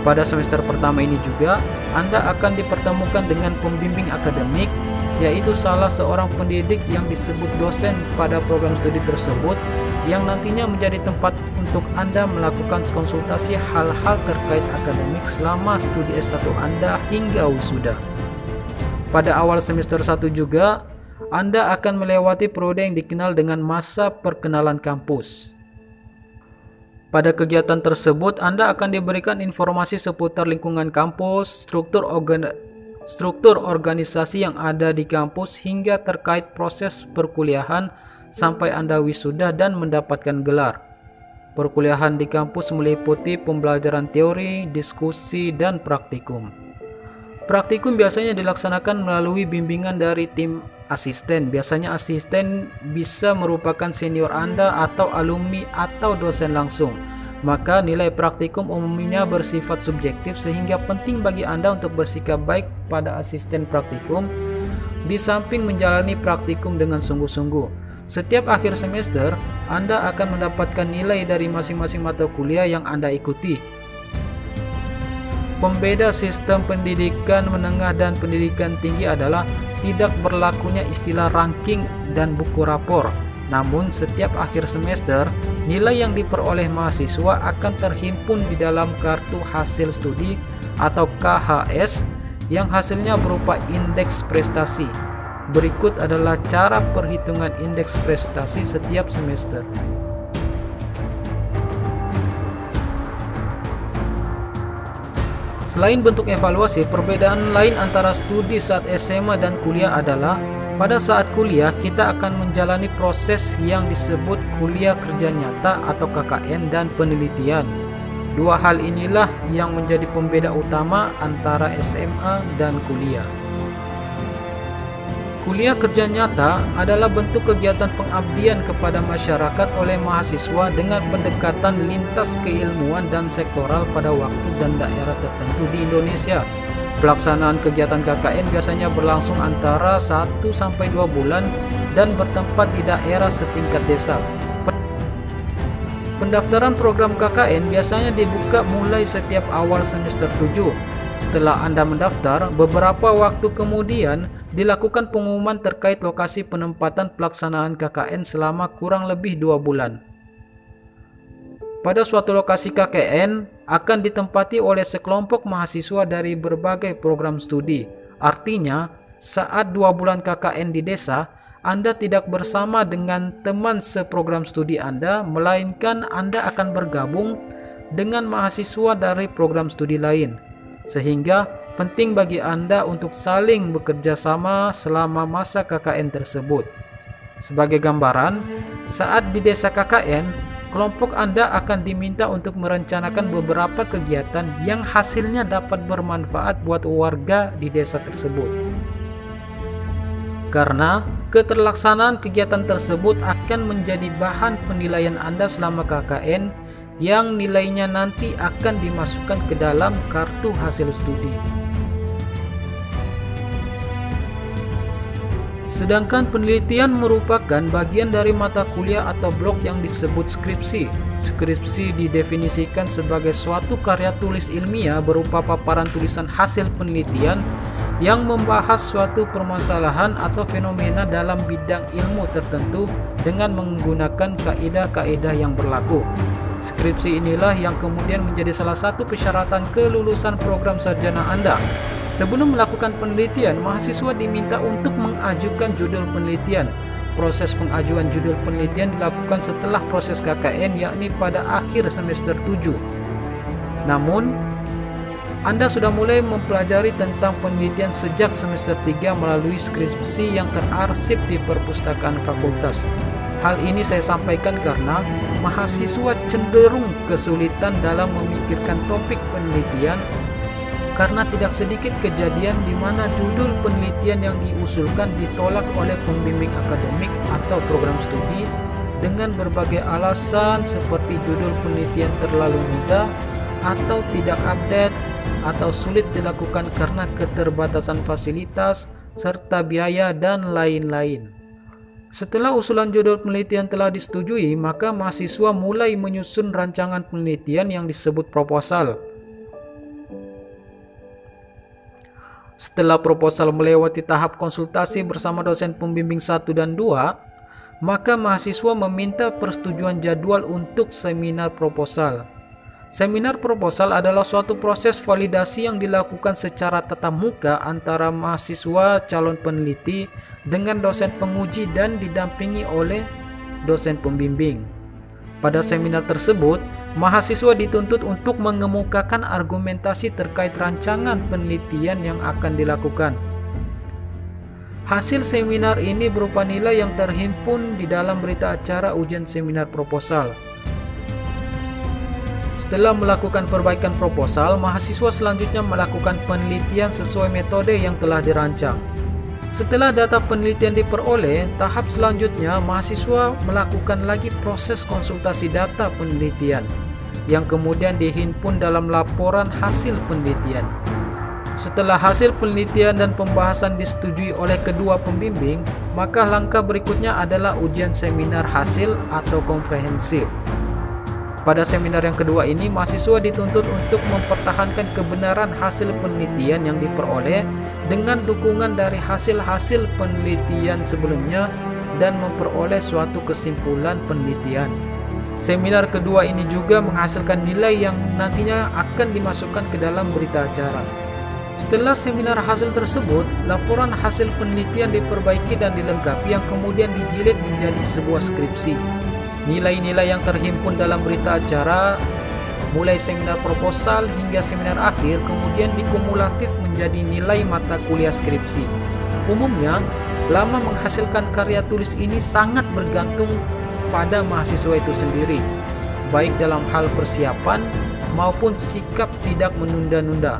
Pada semester pertama ini juga, Anda akan dipertemukan dengan pembimbing akademik, yaitu salah seorang pendidik yang disebut dosen pada program studi tersebut, yang nantinya menjadi tempat untuk Anda melakukan konsultasi hal-hal terkait akademik selama studi S1 Anda hingga wisuda. Pada awal semester 1 juga, Anda akan melewati periode yang dikenal dengan masa perkenalan kampus. Pada kegiatan tersebut, Anda akan diberikan informasi seputar lingkungan kampus, struktur organisasi yang ada di kampus, hingga terkait proses perkuliahan sampai Anda wisuda dan mendapatkan gelar. Perkuliahan di kampus meliputi pembelajaran teori, diskusi, dan praktikum. Praktikum biasanya dilaksanakan melalui bimbingan dari tim asisten. Biasanya asisten bisa merupakan senior Anda atau alumni atau dosen langsung. maka nilai praktikum umumnya bersifat subjektif sehingga penting bagi Anda untuk bersikap baik pada asisten praktikum di samping menjalani praktikum dengan sungguh-sungguh. Setiap akhir semester, Anda akan mendapatkan nilai dari masing-masing mata kuliah yang Anda ikuti. Pembeda sistem pendidikan menengah dan pendidikan tinggi adalah tidak berlakunya istilah ranking dan buku rapor. Namun setiap akhir semester, nilai yang diperoleh mahasiswa akan terhimpun di dalam kartu hasil studi atau KHS yang hasilnya berupa indeks prestasi. Berikut adalah cara perhitungan indeks prestasi setiap semester. Selain bentuk evaluasi, perbedaan lain antara studi saat SMA dan kuliah adalah pada saat kuliah kita akan menjalani proses yang disebut kuliah kerja nyata atau KKN dan penelitian. Dua hal inilah yang menjadi pembeda utama antara SMA dan kuliah. Kuliah kerja nyata adalah bentuk kegiatan pengabdian kepada masyarakat oleh mahasiswa dengan pendekatan lintas keilmuan dan sektoral pada waktu dan daerah tertentu di Indonesia. Pelaksanaan kegiatan KKN biasanya berlangsung antara 1-2 bulan dan bertempat di daerah setingkat desa. Pendaftaran program KKN biasanya dibuka mulai setiap awal semester 7. Setelah Anda mendaftar, beberapa waktu kemudian dilakukan pengumuman terkait lokasi penempatan pelaksanaan KKN selama kurang lebih 2 bulan. Pada suatu lokasi KKN akan ditempati oleh sekelompok mahasiswa dari berbagai program studi. Artinya, saat 2 bulan KKN di desa, Anda tidak bersama dengan teman seprogram studi Anda, melainkan Anda akan bergabung dengan mahasiswa dari program studi lain. Sehingga penting bagi Anda untuk saling bekerja sama selama masa KKN tersebut. Sebagai gambaran, saat di desa KKN, kelompok Anda akan diminta untuk merencanakan beberapa kegiatan yang hasilnya dapat bermanfaat buat warga di desa tersebut. Karena keterlaksanaan kegiatan tersebut akan menjadi bahan penilaian Anda selama KKN yang nilainya nanti akan dimasukkan ke dalam kartu hasil studi. Sedangkan penelitian merupakan bagian dari mata kuliah atau blok yang disebut skripsi. Skripsi didefinisikan sebagai suatu karya tulis ilmiah berupa paparan tulisan hasil penelitian yang membahas suatu permasalahan atau fenomena dalam bidang ilmu tertentu dengan menggunakan kaidah-kaidah yang berlaku. Skripsi inilah yang kemudian menjadi salah satu persyaratan kelulusan program sarjana Anda. Sebelum melakukan penelitian, mahasiswa diminta untuk mengajukan judul penelitian. Proses pengajuan judul penelitian dilakukan setelah proses KKN, yakni pada akhir semester 7. Namun, Anda sudah mulai mempelajari tentang penelitian sejak semester 3 melalui skripsi yang terarsip di perpustakaan fakultas. Hal ini saya sampaikan karena mahasiswa cenderung kesulitan dalam memikirkan topik penelitian karena tidak sedikit kejadian di mana judul penelitian yang diusulkan ditolak oleh pembimbing akademik atau program studi dengan berbagai alasan seperti judul penelitian terlalu mudah atau tidak update atau sulit dilakukan karena keterbatasan fasilitas serta biaya dan lain-lain. Setelah usulan judul penelitian telah disetujui, maka mahasiswa mulai menyusun rancangan penelitian yang disebut proposal. Setelah proposal melewati tahap konsultasi bersama dosen pembimbing 1 dan 2, maka mahasiswa meminta persetujuan jadwal untuk seminar proposal. Seminar proposal adalah suatu proses validasi yang dilakukan secara tatap muka antara mahasiswa calon peneliti dengan dosen penguji dan didampingi oleh dosen pembimbing. Pada seminar tersebut, mahasiswa dituntut untuk mengemukakan argumentasi terkait rancangan penelitian yang akan dilakukan. Hasil seminar ini berupa nilai yang terhimpun di dalam berita acara ujian seminar proposal. Setelah melakukan perbaikan proposal, mahasiswa selanjutnya melakukan penelitian sesuai metode yang telah dirancang. Setelah data penelitian diperoleh, tahap selanjutnya mahasiswa melakukan lagi proses konsultasi data penelitian. yang kemudian dihimpun dalam laporan hasil penelitian. Setelah hasil penelitian dan pembahasan disetujui oleh kedua pembimbing, maka langkah berikutnya adalah ujian seminar hasil atau komprehensif. Pada seminar yang kedua ini, mahasiswa dituntut untuk mempertahankan kebenaran hasil penelitian yang diperoleh dengan dukungan dari hasil-hasil penelitian sebelumnya dan memperoleh suatu kesimpulan penelitian. Seminar kedua ini juga menghasilkan nilai yang nantinya akan dimasukkan ke dalam berita acara. Setelah seminar hasil tersebut, laporan hasil penelitian diperbaiki dan dilengkapi yang kemudian dijilid menjadi sebuah skripsi. Nilai-nilai yang terhimpun dalam berita acara, mulai seminar proposal hingga seminar akhir, kemudian dikumulatif menjadi nilai mata kuliah skripsi. Umumnya, lama menghasilkan karya tulis ini sangat bergantung pada mahasiswa itu sendiri, baik dalam hal persiapan maupun sikap tidak menunda-nunda.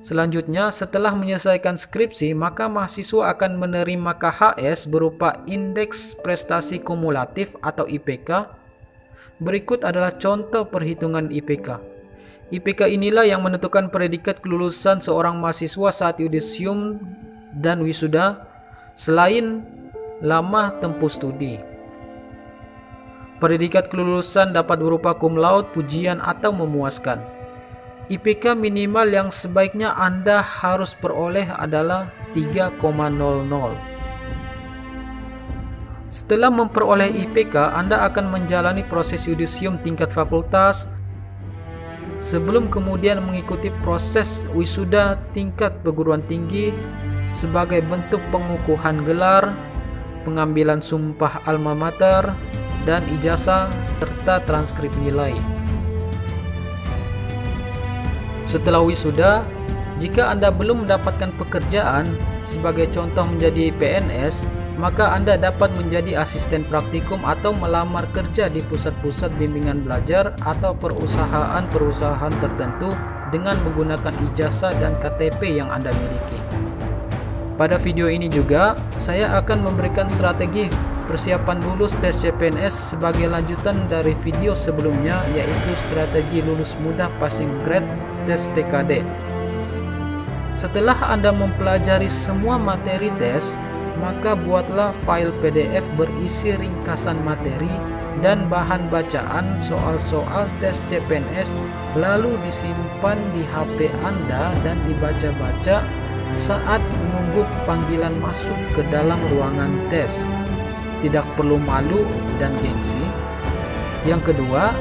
Selanjutnya, setelah menyelesaikan skripsi, maka mahasiswa akan menerima KHS berupa Indeks Prestasi Kumulatif atau IPK. Berikut adalah contoh perhitungan IPK. IPK inilah yang menentukan predikat kelulusan seorang mahasiswa saat yudisium dan wisuda, selain lama tempuh studi. Predikat kelulusan dapat berupa cum laude, pujian, atau memuaskan. IPK minimal yang sebaiknya Anda harus peroleh adalah 3,00. Setelah memperoleh IPK, Anda akan menjalani proses yudisium tingkat fakultas sebelum kemudian mengikuti proses wisuda tingkat perguruan tinggi sebagai bentuk pengukuhan gelar, pengambilan sumpah alma mater, dan ijazah serta transkrip nilai. Setelah wisuda, jika Anda belum mendapatkan pekerjaan, sebagai contoh menjadi PNS, maka Anda dapat menjadi asisten praktikum atau melamar kerja di pusat-pusat bimbingan belajar atau perusahaan-perusahaan tertentu dengan menggunakan ijazah dan KTP yang Anda miliki. Pada video ini juga, saya akan memberikan strategi persiapan lulus tes CPNS sebagai lanjutan dari video sebelumnya, yaitu strategi lulus mudah passing grade tes TKD. Setelah Anda mempelajari semua materi tes, maka buatlah file PDF berisi ringkasan materi dan bahan bacaan soal-soal tes CPNS, lalu disimpan di HP Anda dan dibaca-baca saat menunggu panggilan masuk ke dalam ruangan tes. Tidak perlu malu dan gengsi. Yang kedua,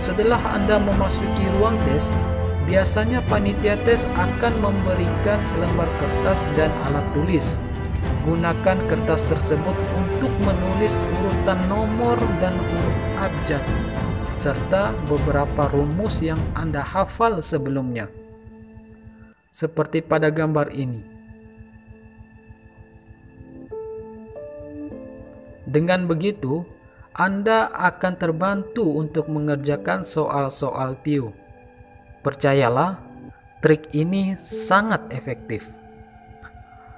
setelah Anda memasuki ruang tes, biasanya panitia tes akan memberikan selembar kertas dan alat tulis. Gunakan kertas tersebut untuk menulis urutan nomor dan huruf abjad, serta beberapa rumus yang Anda hafal sebelumnya. Seperti pada gambar ini. Dengan begitu, Anda akan terbantu untuk mengerjakan soal-soal TIU. Percayalah, trik ini sangat efektif.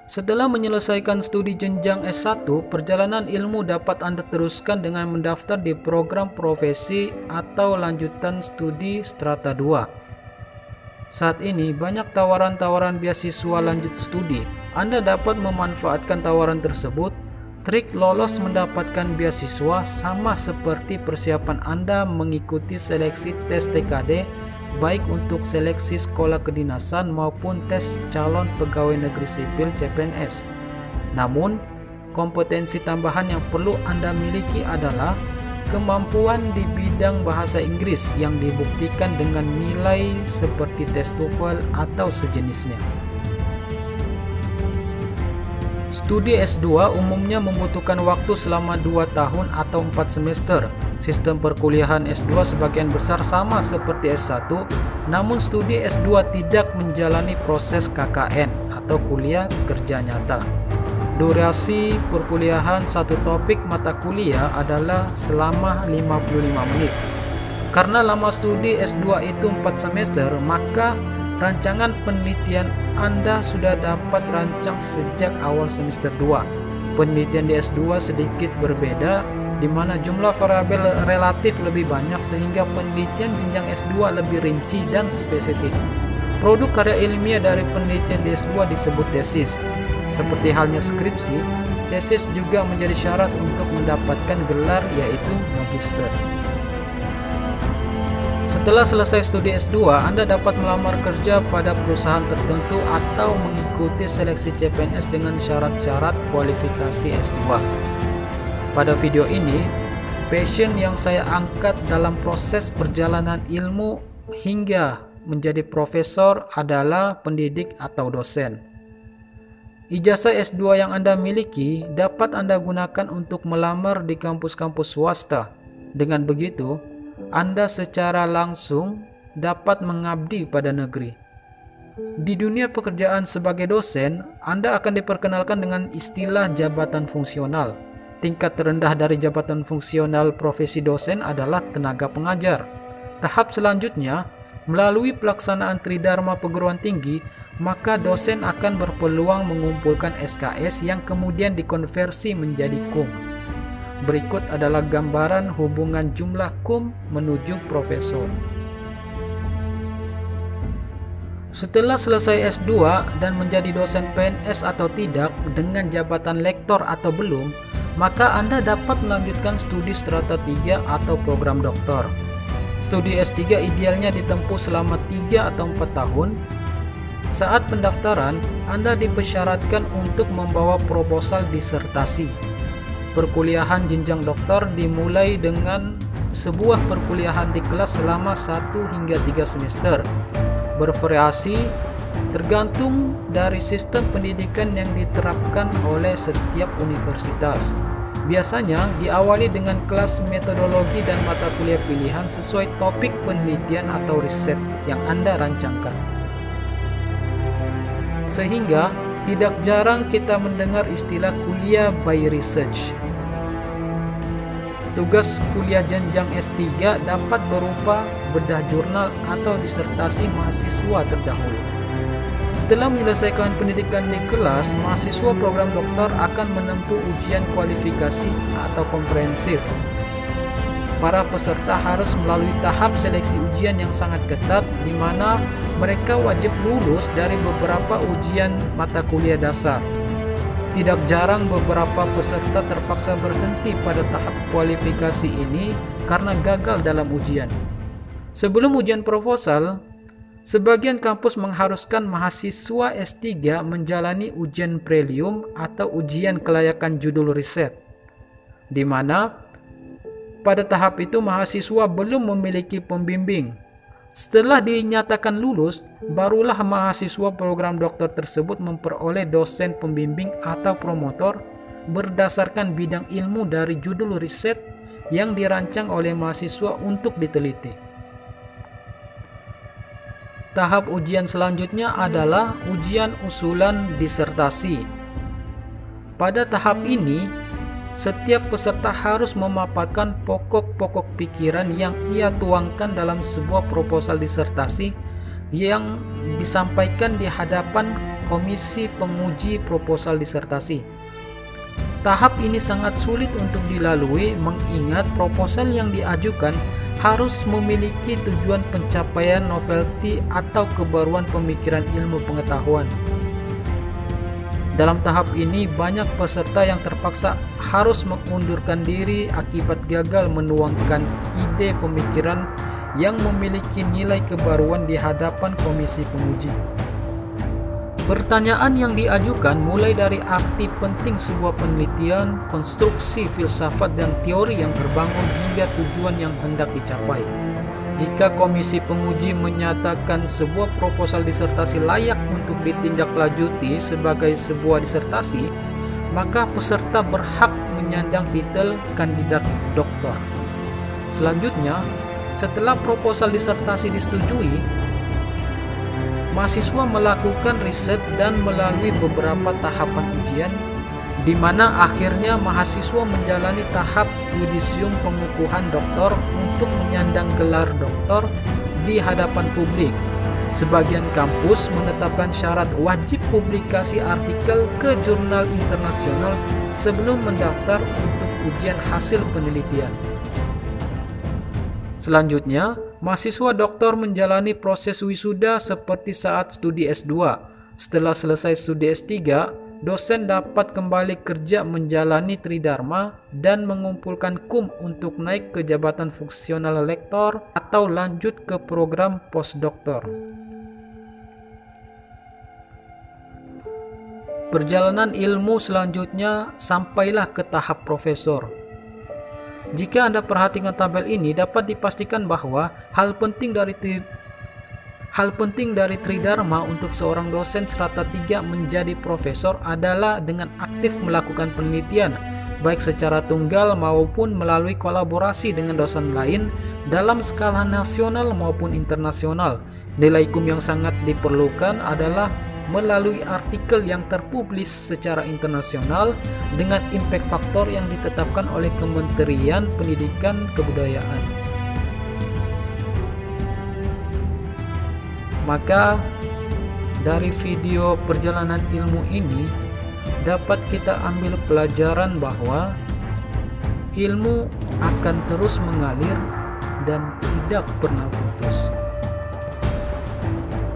Setelah menyelesaikan studi jenjang S1, perjalanan ilmu dapat Anda teruskan dengan mendaftar di program profesi atau lanjutan studi strata 2. Saat ini banyak tawaran-tawaran beasiswa lanjut studi. Anda dapat memanfaatkan tawaran tersebut. Trik lolos mendapatkan beasiswa sama seperti persiapan Anda mengikuti seleksi tes TKD, baik untuk seleksi sekolah kedinasan maupun tes calon pegawai negeri sipil CPNS. Namun, kompetensi tambahan yang perlu Anda miliki adalah kemampuan di bidang bahasa Inggris yang dibuktikan dengan nilai seperti tes TOEFL atau sejenisnya. Studi S2 umumnya membutuhkan waktu selama 2 tahun atau 4 semester. Sistem perkuliahan S2 sebagian besar sama seperti S1, namun studi S2 tidak menjalani proses KKN atau kuliah kerja nyata. Durasi perkuliahan satu topik mata kuliah adalah selama 55 menit. Karena lama studi S2 itu 4 semester, maka rancangan penelitian Anda sudah dapat rancang sejak awal semester 2. Penelitian di S2 sedikit berbeda di mana jumlah variabel relatif lebih banyak sehingga penelitian jenjang S2 lebih rinci dan spesifik. Produk karya ilmiah dari penelitian di S2 disebut tesis. Seperti halnya skripsi, tesis juga menjadi syarat untuk mendapatkan gelar yaitu magister. Setelah selesai studi S2, Anda dapat melamar kerja pada perusahaan tertentu atau mengikuti seleksi CPNS dengan syarat-syarat kualifikasi S2. Pada video ini, passion yang saya angkat dalam proses perjalanan ilmu hingga menjadi profesor adalah pendidik atau dosen. Ijazah S2 yang Anda miliki dapat Anda gunakan untuk melamar di kampus-kampus swasta. Dengan begitu, Anda secara langsung dapat mengabdi pada negeri. Di dunia pekerjaan sebagai dosen, Anda akan diperkenalkan dengan istilah jabatan fungsional. Tingkat terendah dari jabatan fungsional profesi dosen adalah tenaga pengajar. Tahap selanjutnya, melalui pelaksanaan Tridharma Perguruan Tinggi, maka dosen akan berpeluang mengumpulkan SKS yang kemudian dikonversi menjadi KUM. Berikut adalah gambaran hubungan jumlah KUM menuju profesor. Setelah selesai S2 dan menjadi dosen PNS atau tidak dengan jabatan lektor atau belum, maka Anda dapat melanjutkan studi strata 3 atau program doktor. Studi S3 idealnya ditempuh selama 3 atau 4 tahun. Saat pendaftaran, Anda dipersyaratkan untuk membawa proposal disertasi. Perkuliahan jenjang doktor dimulai dengan sebuah perkuliahan di kelas selama 1 hingga 3 semester. Bervariasi tergantung dari sistem pendidikan yang diterapkan oleh setiap universitas. Biasanya diawali dengan kelas metodologi dan mata kuliah pilihan sesuai topik penelitian atau riset yang Anda rancangkan. Sehingga tidak jarang kita mendengar istilah kuliah by research. Tugas kuliah jenjang S3 dapat berupa bedah jurnal atau disertasi mahasiswa terdahulu. Setelah menyelesaikan pendidikan di kelas, mahasiswa program doktor akan menempuh ujian kualifikasi atau komprehensif. Para peserta harus melalui tahap seleksi ujian yang sangat ketat, di mana mereka wajib lulus dari beberapa ujian mata kuliah dasar. Tidak jarang beberapa peserta terpaksa berhenti pada tahap kualifikasi ini karena gagal dalam ujian. Sebelum ujian proposal, sebagian kampus mengharuskan mahasiswa S3 menjalani ujian prelium atau ujian kelayakan judul riset, di mana pada tahap itu mahasiswa belum memiliki pembimbing. Setelah dinyatakan lulus, barulah mahasiswa program doktor tersebut memperoleh dosen pembimbing atau promotor berdasarkan bidang ilmu dari judul riset yang dirancang oleh mahasiswa untuk diteliti. Tahap ujian selanjutnya adalah ujian usulan disertasi. Pada tahap ini, setiap peserta harus memaparkan pokok-pokok pikiran yang ia tuangkan dalam sebuah proposal disertasi yang disampaikan di hadapan komisi penguji proposal disertasi. Tahap ini sangat sulit untuk dilalui mengingat proposal yang diajukan harus memiliki tujuan pencapaian novelty atau kebaruan pemikiran ilmu pengetahuan. Dalam tahap ini, banyak peserta yang terpaksa harus mengundurkan diri akibat gagal menuangkan ide pemikiran yang memiliki nilai kebaruan di hadapan komisi penguji. Pertanyaan yang diajukan mulai dari arti penting sebuah penelitian, konstruksi filsafat dan teori yang terbangun hingga tujuan yang hendak dicapai. Jika komisi penguji menyatakan sebuah proposal disertasi layak untuk ditindaklanjuti sebagai sebuah disertasi, maka peserta berhak menyandang titel kandidat doktor. Selanjutnya, setelah proposal disertasi disetujui, mahasiswa melakukan riset dan melalui beberapa tahapan ujian, di mana akhirnya mahasiswa menjalani tahap yudisium pengukuhan doktor untuk menyandang gelar doktor di hadapan publik. Sebagian kampus menetapkan syarat wajib publikasi artikel ke jurnal internasional sebelum mendaftar untuk ujian hasil penelitian. Selanjutnya, mahasiswa doktor menjalani proses wisuda seperti saat studi S2. Setelah selesai studi S3, dosen dapat kembali kerja menjalani tridharma dan mengumpulkan kum untuk naik ke jabatan fungsional lektor atau lanjut ke program postdoktor. Perjalanan ilmu selanjutnya sampailah ke tahap profesor. Jika Anda perhatikan tabel ini, dapat dipastikan bahwa hal penting dari tridharma untuk seorang dosen strata 3 menjadi profesor adalah dengan aktif melakukan penelitian, baik secara tunggal maupun melalui kolaborasi dengan dosen lain dalam skala nasional maupun internasional. Nilai kum yang sangat diperlukan adalah melalui artikel yang terpublis secara internasional dengan impact faktor yang ditetapkan oleh Kementerian Pendidikan Kebudayaan. Maka dari video perjalanan ilmu ini dapat kita ambil pelajaran bahwa ilmu akan terus mengalir dan tidak pernah putus.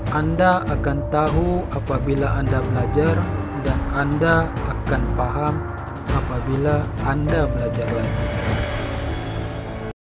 Anda akan tahu apabila Anda belajar, dan Anda akan paham apabila Anda belajar lagi.